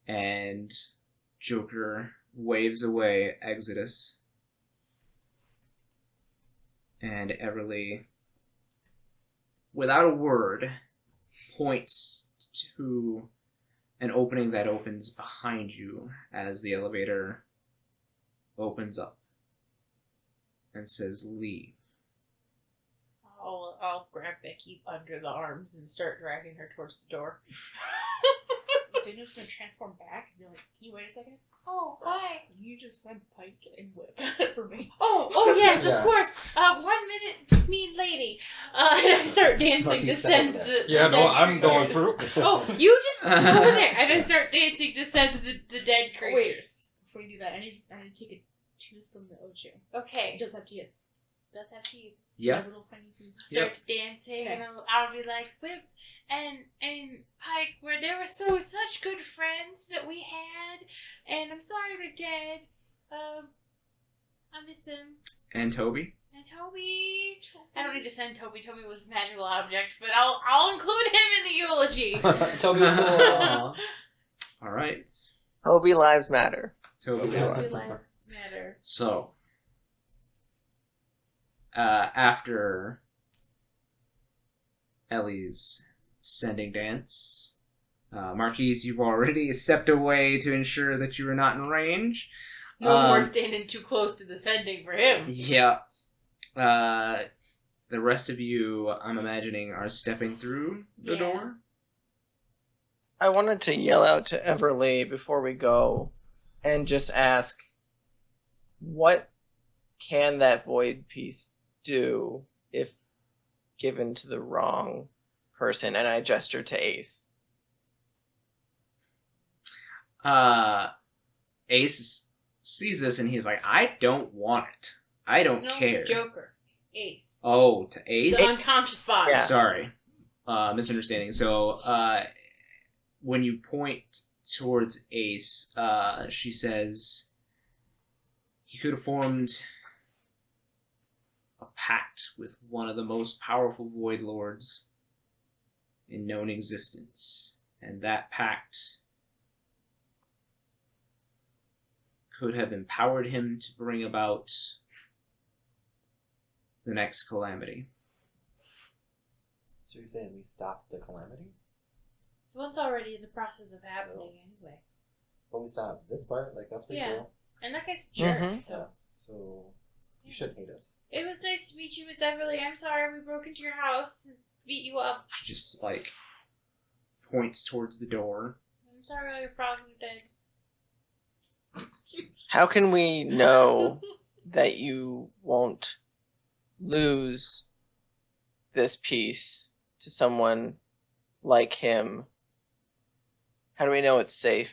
and Joker waves away Exodus. And Everly, without a word, points to an opening that opens behind you as the elevator opens up and says, "Leave." I'll grab Becky under the arms and start dragging her towards the door. Daniel's gonna transform back and be like, "Can you wait a second? Oh, why? You just said pike and whip for me." Oh yes, Yeah. of course. 1 minute, mean lady. And I start dancing Marquis to said send that. the Yeah, no, dead I'm going creatures. through. Oh, you just go there, and I start dancing to send the dead creatures. Wait, before you do that, I need to take a tooth from the Ocho. Okay. It does have teeth. Does have teeth. Yeah. Has a little tiny teeth. Start dancing, Okay. and I'll be like, Whip and Pike, where they were such good friends that we had, and I'm sorry they're dead. I miss them. And Toby? And Toby. I don't need to send Toby. Toby was a magical object, but I'll include him in the eulogy. Toby was cool. All right. Toby lives matter. Toby. Okay. Toby lives matter. So, after Ellie's sending dance, Marquies, you've already stepped away to ensure that you are not in range. No more standing too close to the sending for him. Yeah. The rest of you, I'm imagining, are stepping through the Yeah. door. I wanted to yell out to Everly before we go and just ask, what can that void piece do if given to the wrong person? And I gesture to Ace. Ace sees this and he's like, I don't want it. I don't No, care. Joker. Ace. Oh, to Ace? The unconscious body. Yeah. Sorry. Misunderstanding. So, when you point towards Ace, she says, he could have formed a pact with one of the most powerful Void Lords in known existence, and that pact could have empowered him to bring about the next calamity. So you're saying we stopped the calamity? So one's already in the process of happening anyway. But we stopped this part? Like, that's pretty Yeah. cool. And that guy's a jerk, Mhm. so. So, you shouldn't hate us. It was nice to meet you, Miss Everly. I'm sorry we broke into your house and beat you up. She just, like, points towards the door. I'm sorry all your frogs are dead. How can we know that you won't lose this piece to someone like him? How do we know it's safe?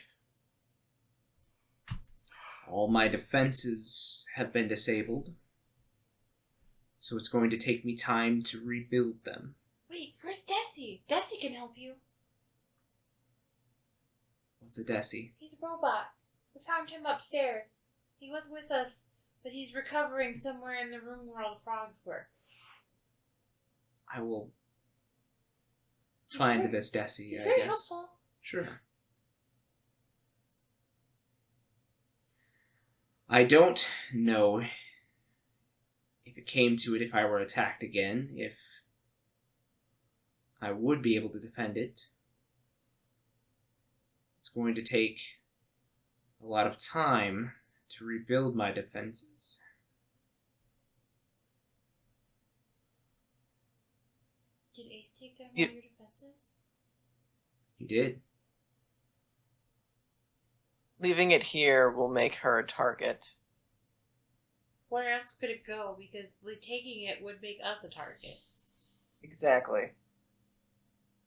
All my defenses have been disabled, so it's going to take me time to rebuild them. Wait, where's Desi? Desi can help you. What's a Desi? He's a robot. We found him upstairs. He was with us, but he's recovering somewhere in the room where all the frogs were. I will He's find very- this Desi, He's I very guess. helpful. Sure. I don't know if it came to it, if I were attacked again, if I would be able to defend it. It's going to take a lot of time to rebuild my defenses. Did Ace take down You- all your defenses? He did. Leaving it here will make her a target. Where else could it go? Because taking it would make us a target. Exactly.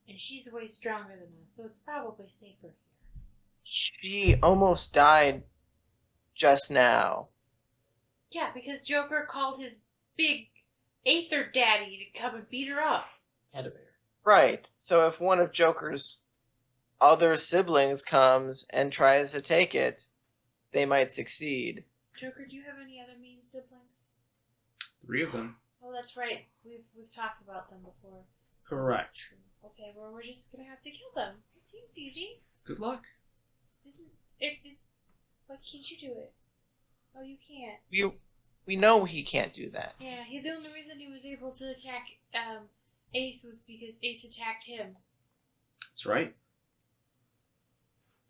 And she's way stronger than us, so it's probably safer here. She almost died just now. Yeah, because Joker called his big Aether daddy to come and beat her up. And a bear. Right. So if one of Joker's other siblings comes and tries to take it, they might succeed. Joker, do you have any other mean siblings? 3 of them. Oh, that's right. We've talked about them before. Correct. True. Okay, well, we're just gonna have to kill them. It seems easy. Good luck. Isn't it? Why can't you do it? Oh, you can't. We know he can't do that. Yeah, the only reason he was able to attack Ace was because Ace attacked him. That's right.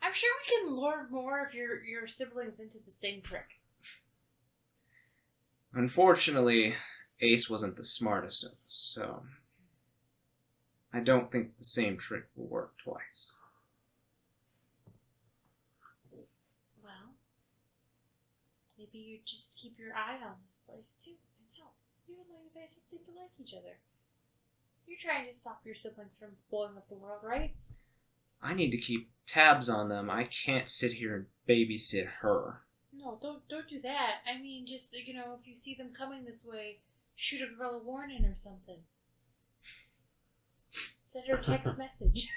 I'm sure we can lure more of your siblings into the same trick. Unfortunately, Ace wasn't the smartest of us, so I don't think the same trick will work twice. Well, maybe you just keep your eye on this place too and help. You and you guys would seem to like each other. You're trying to stop your siblings from blowing up the world, right? I need to keep tabs on them. I can't sit here and babysit her. No, don't do that. I mean, just if you see them coming this way, shoot a girl a warning or something. Send her a text message.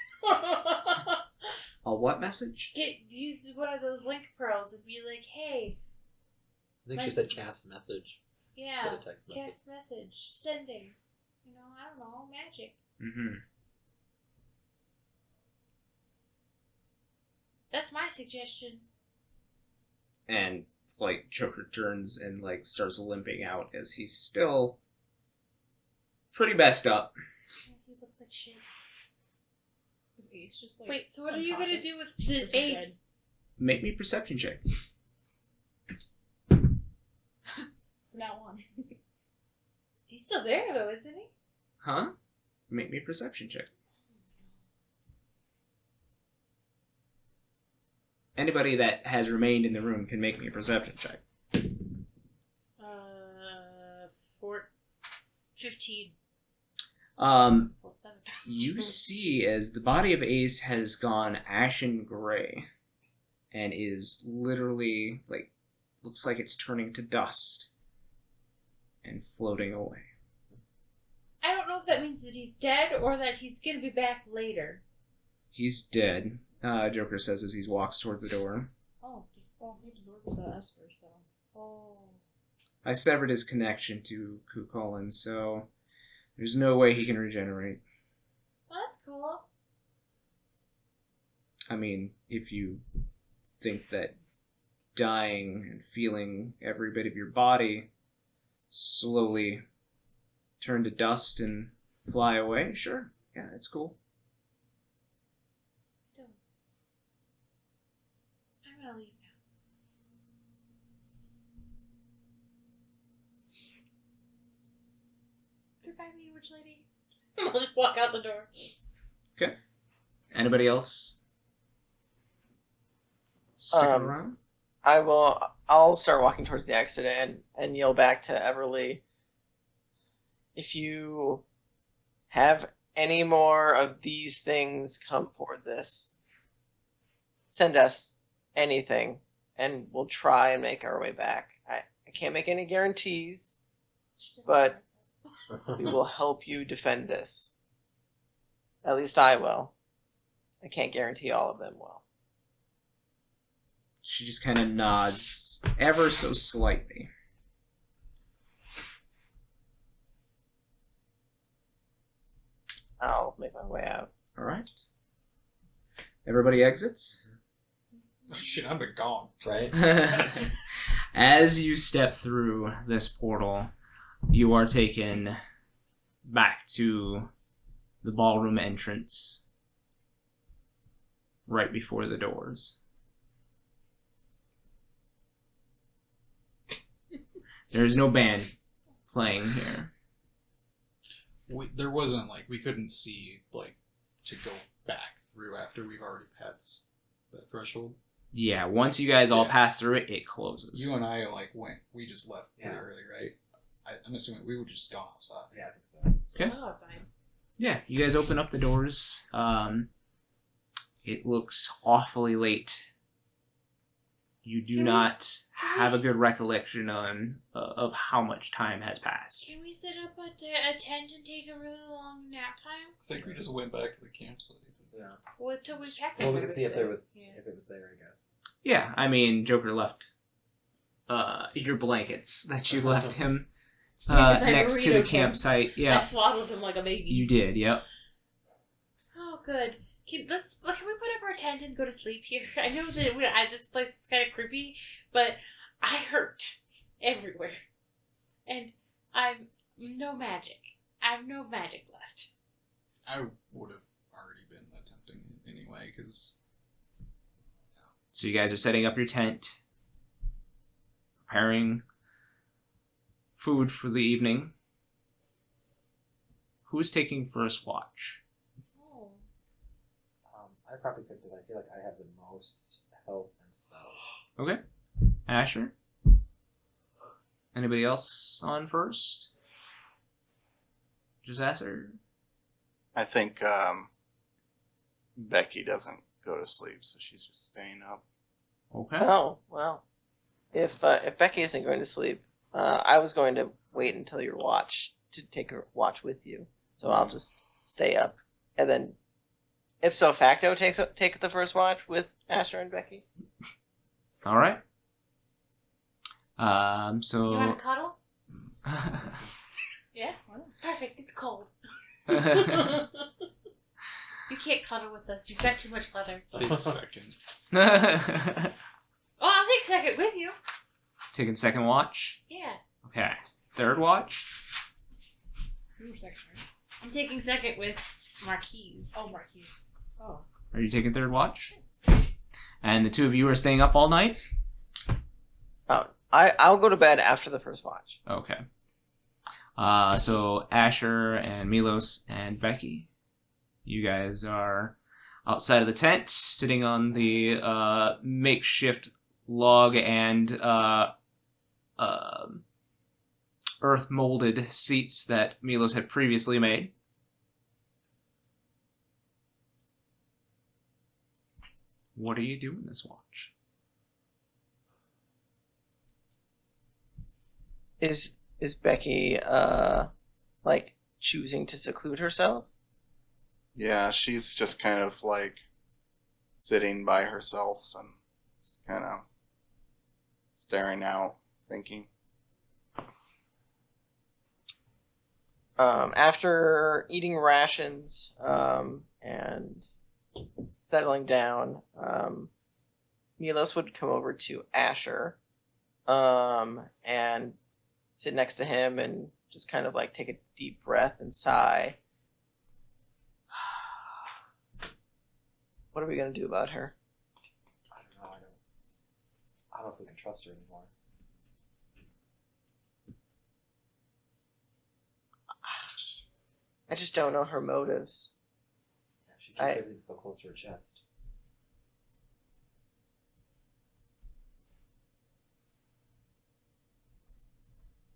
A what message? Use one of those link pearls and be like, hey, I think she said cast message. yeah, Get a text message. text message, sending. I don't know, magic. Mm-hmm. That's my suggestion. And, Joker turns and, starts limping out as he's still pretty messed up. He looks like shit. Is Ace just like. Wait, so what are you gonna do with Just the isn't Ace? dead. Make me perception check. From now on. He's still there though, isn't he? Huh? Make me a perception check. Anybody that has remained in the room can make me a perception check. 15. Um, you see as the body of Ace has gone ashen gray and is literally, looks like it's turning to dust and floating away. I don't know if that means that he's dead or that he's gonna be back later. He's dead, Joker says as he walks towards the door. Oh. Well, he absorbed the Esper, so. Oh. I severed his connection to Kukulin, so there's no way he can regenerate. Well, that's cool. I mean, if you think that dying and feeling every bit of your body slowly turn to dust and fly away, sure. Yeah, it's cool. Don't. I'm gonna leave now. Goodbye, Moonwish lady. I'll just walk out the door. Okay. Anybody else sticking around? I'll start walking towards the exit and yell back to Everly. If you have any more of these things come for this, send us anything and we'll try and make our way back. I can't make any guarantees, but we will help you defend this. At least I will. I can't guarantee all of them will. She just kind of nods ever so slightly. I'll make my way out. All right. Everybody exits. Oh, shit, I've been gone. Right? As you step through this portal, you are taken back to the ballroom entrance right before the doors. There's no band playing here. There wasn't, like, we couldn't see, like, to go back through after we've already passed that threshold. Yeah, once you guys all Yeah. pass through it, it closes. You and I, like, we just left pretty Yeah. early, right? I'm assuming we would just gone outside. Yeah, I think so. Okay. Oh, fine. Yeah, you guys open up the doors. It looks awfully late. You do Can we- not have a good recollection of how much time has passed. Can we set up a tent and take a really long nap time? I think we just went back to the campsite. Yeah. Well, till we check. Well, we could see if there was Yeah. if it was there, I guess. Yeah, I mean, Joker left your blankets that you left him Because I next to the burritoed him. campsite. I Yeah, swaddled him like a baby. you did. Yep. Oh, good. Can we put up our tent and go to sleep here? I know that this place is kind of creepy, but I hurt everywhere, and I'm no magic. I have no magic left. I would have already been attempting it anyway, because So you guys are setting up your tent, preparing food for the evening. Who's taking first watch? Oh. I probably could because I feel like I have the most health and spells. Okay. Asher? Anybody else on first? Just Asher? I think Becky doesn't go to sleep, so she's just staying up. Okay. Oh, well. If Becky isn't going to sleep, I was going to wait until your watch to take a watch with you. So I'll just stay up. And then, ipso facto, take the first watch with Asher and Becky. All right. You want So... to cuddle? Yeah. Perfect. It's cold. You can't cuddle with us. You've got too much leather. take a second. Oh, I'll take second with you. Taking second watch? Yeah. Okay. Third watch? You were second, right? I'm taking second with Marquies. Oh, Marquies. Oh. Are you taking third watch? And the two of you are staying up all night? I'll go to bed after the first watch. Okay. So Asher and Milos and Becky, you guys are outside of the tent, sitting on the makeshift log and earth molded seats that Milos had previously made. What are you doing this watch? Is Becky like choosing to seclude herself? Yeah, she's just kind of like sitting by herself and just kind of staring out, thinking. After eating rations and settling down, Milos would come over to Asher and sit next to him and just kind of like take a deep breath and sigh. What are we gonna do about her? I don't know. I don't know if we can trust her anymore. I just don't know her motives. Yeah, she keeps everything so close to her chest.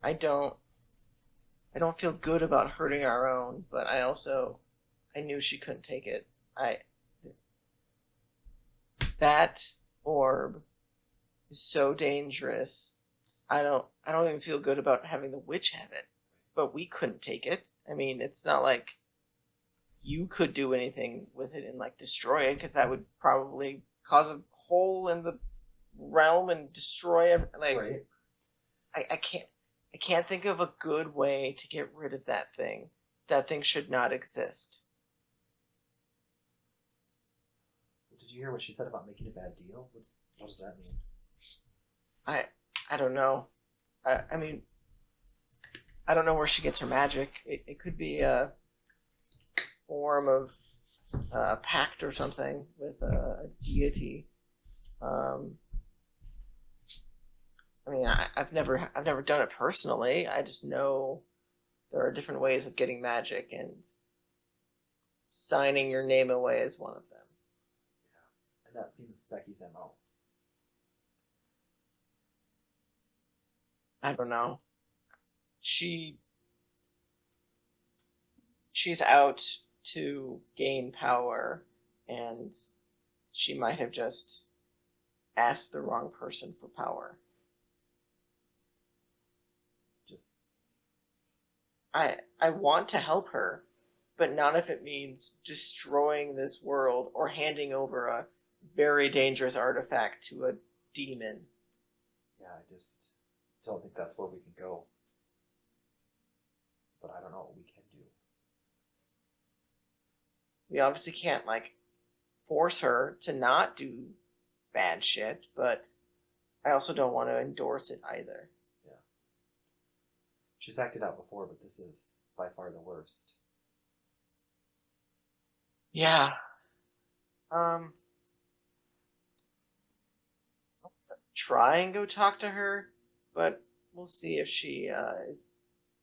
I don't feel good about hurting our own, but I knew she couldn't take it. That orb is so dangerous. I don't even feel good about having the witch have it, but we couldn't take it. I mean, it's not like you could do anything with it and like destroy it, because that would probably cause a hole in the realm and destroy everything. Like, Right. I can't think of a good way to get rid of that thing. That thing should not exist. Did you hear what she said about making a bad deal? What does that mean? I don't know. I mean, I don't know where she gets her magic. It could be a form of pact or something with a deity. I mean, I've never done it personally. I just know there are different ways of getting magic, and signing your name away is one of them. Yeah. And that seems Becky's MO. I don't know. She's out to gain power, and she might have just asked the wrong person for power. I want to help her, but not if it means destroying this world or handing over a very dangerous artifact to a demon. Yeah, I just don't think that's where we can go. But I don't know what we can do. We obviously can't, like, force her to not do bad shit, but I also don't want to endorse it either. Yeah. She's acted out before, but this is by far the worst. Yeah. Try and go talk to her, but we'll see if she is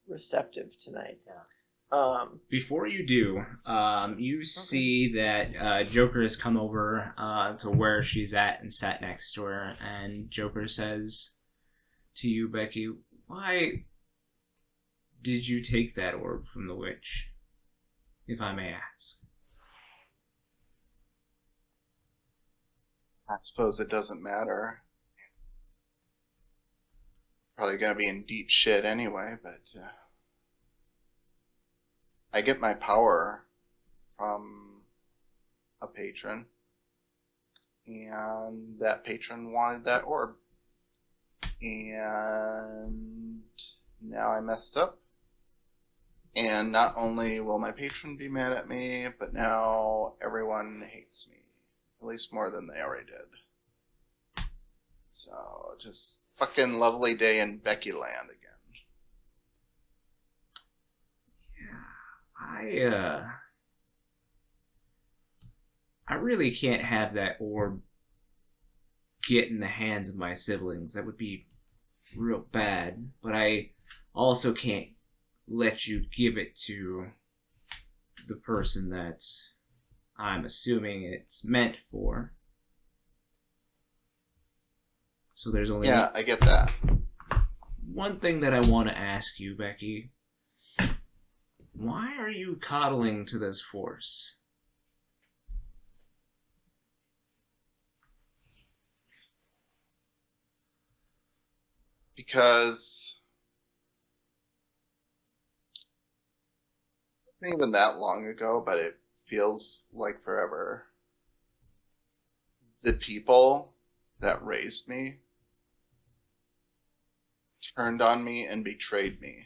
receptive tonight. Yeah. Before you do, you see that Joker has come over to where she's at and sat next to her, and Joker says to you, Becky, "Why did you take that orb from the witch, if I may ask?" I suppose it doesn't matter. Probably gonna be in deep shit anyway, but I get my power from a patron, and that patron wanted that orb, and now I messed up. And not only will my patron be mad at me, but now everyone hates me. At least more than they already did. So, just fucking lovely day in Becky land again. Yeah, I really can't have that orb get in the hands of my siblings. That would be real bad. But I also can't let you give it to the person that I'm assuming it's meant for. So there's only I get that. one thing that I want to ask you, Becky. Why are you coddling to this force? Because it wasn't even that long ago, but it feels like forever. The people that raised me turned on me and betrayed me.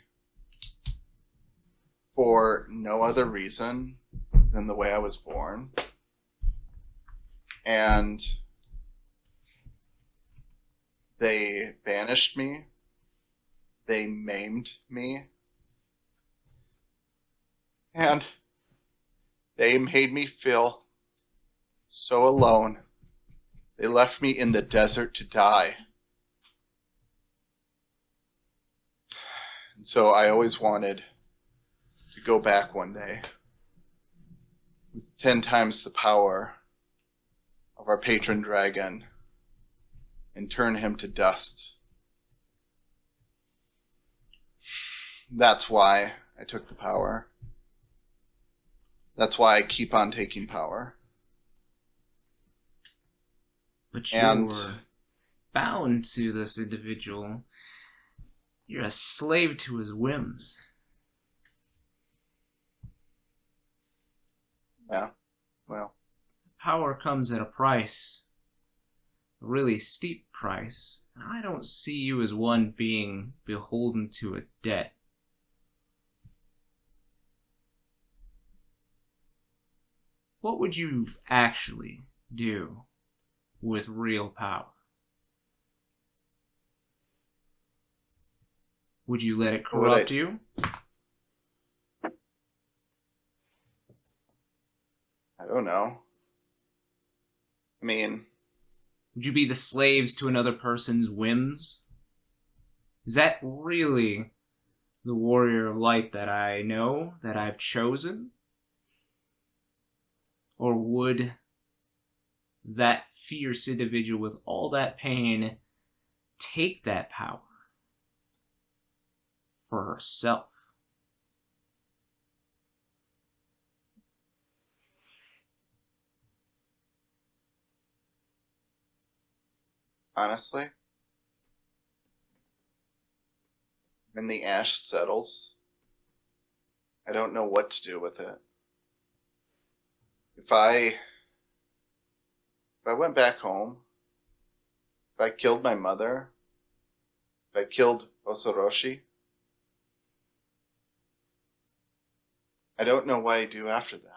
for no other reason than the way I was born. And they banished me. They maimed me. And they made me feel so alone. They left me in the desert to die. And so I always wanted to go back one day with 10 times the power of our patron dragon and turn him to dust. That's why I took the power. That's why I keep on taking power. But you And were bound to this individual. You're a slave to his whims. yeah, well, Power comes at a price. A really steep price. I don't see you as one being beholden to a debt. What would you actually do with real power? Would you let it What would I corrupt do? you? I don't know. I mean, Would you be the slaves to another person's whims? Is that really the warrior of light that I know, that I've chosen? Or would that fierce individual with all that pain take that power for herself? honestly, when the ash settles, I don't know what to do with it. If I went back home, if I killed my mother, if I killed Osoroshi, I don't know what I do after that.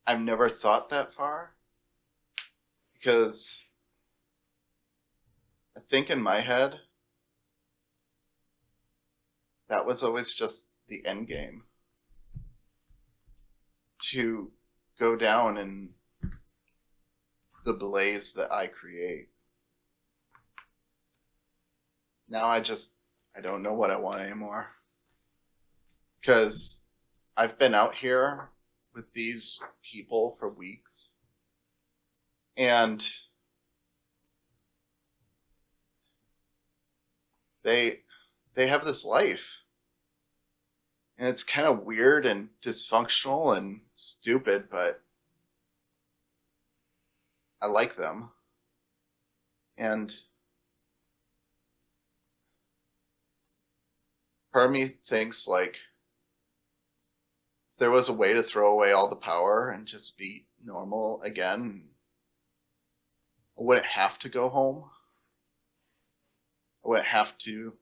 I've never thought that far because I think in my head that was always just the end game. To go down in the blaze that I create. Now I don't know what I want anymore. Because I've been out here with these people for weeks. And they have this life. And it's kind of weird and dysfunctional and stupid, but I like them. And part of me thinks, like, if there was a way to throw away all the power and just be normal again, I wouldn't have to go home. I wouldn't have to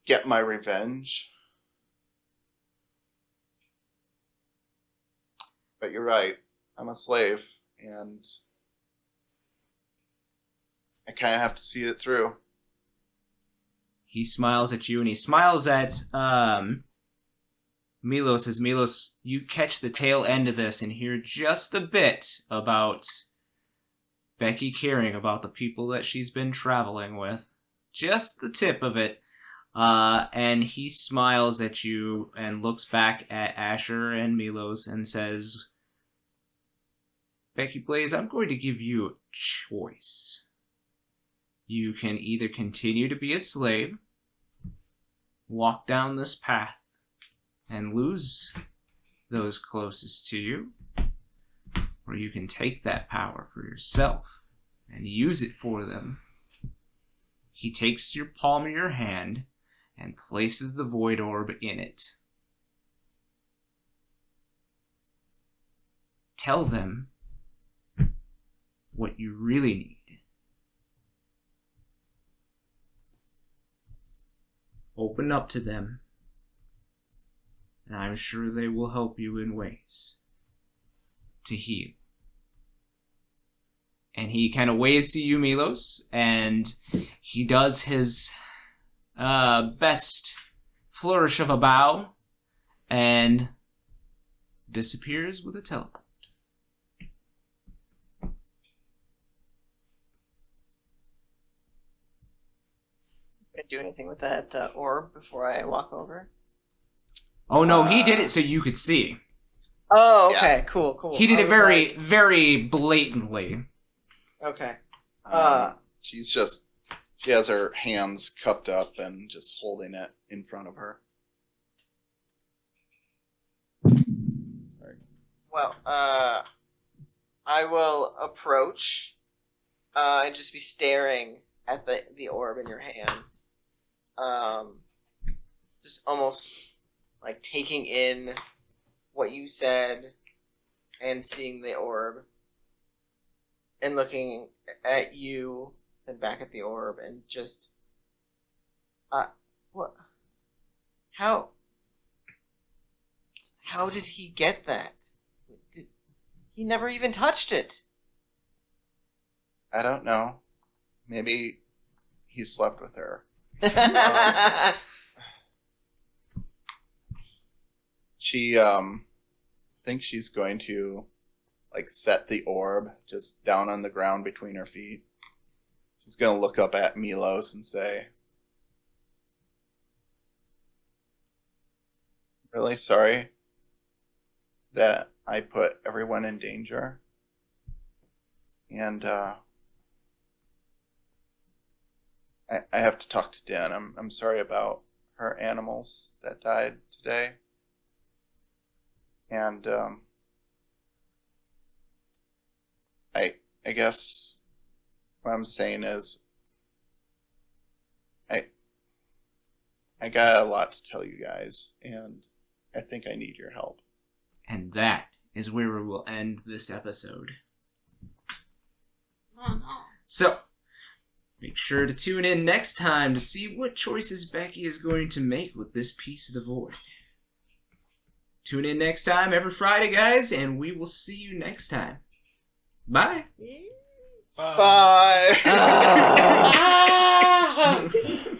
get my revenge. But you're right. I'm a slave, and I kind of have to see it through. He smiles at you, and he smiles at Milos. As Milos, you catch the tail end of this and hear just a bit about Becky caring about the people that she's been traveling with. Just the tip of it. And he smiles at you and looks back at Asher and Milos and says, Becky Blaize, I'm going to give you a choice. You can either continue to be a slave, walk down this path, and lose those closest to you, or you can take that power for yourself and use it for them. He takes your palm of your hand and places the void orb in it. Tell them what you really need. open up to them, and I'm sure they will help you in ways to heal. And he kind of waves to you, Milos, and he does his best flourish of a bow and disappears with a teleport. Can I do anything with that orb before I walk over? Oh no, he did it so you could see. Oh, okay, cool. He did I it was very, very blatantly. Okay. She has her hands cupped up and just holding it in front of her. Well, I will approach and just be staring at the orb in your hands. Just almost like taking in what you said and seeing the orb and looking at you and back at the orb and just what? How did he get that? He never even touched it. I don't know. Maybe he slept with her. She thinks she's going to like set the orb just down on the ground between her feet. She's gonna look up at Milos and say, "Really sorry that I put everyone in danger. And I have to talk to Dan. I'm sorry about her animals that died today. And I guess what I'm saying is I got a lot to tell you guys, and I think I need your help." And that is where we will end this episode. Oh no. So, make sure to tune in next time to see what choices Becky is going to make with this piece of the void. Tune in next time, every Friday, guys, and we will see you next time. Bye. Bye. Ah!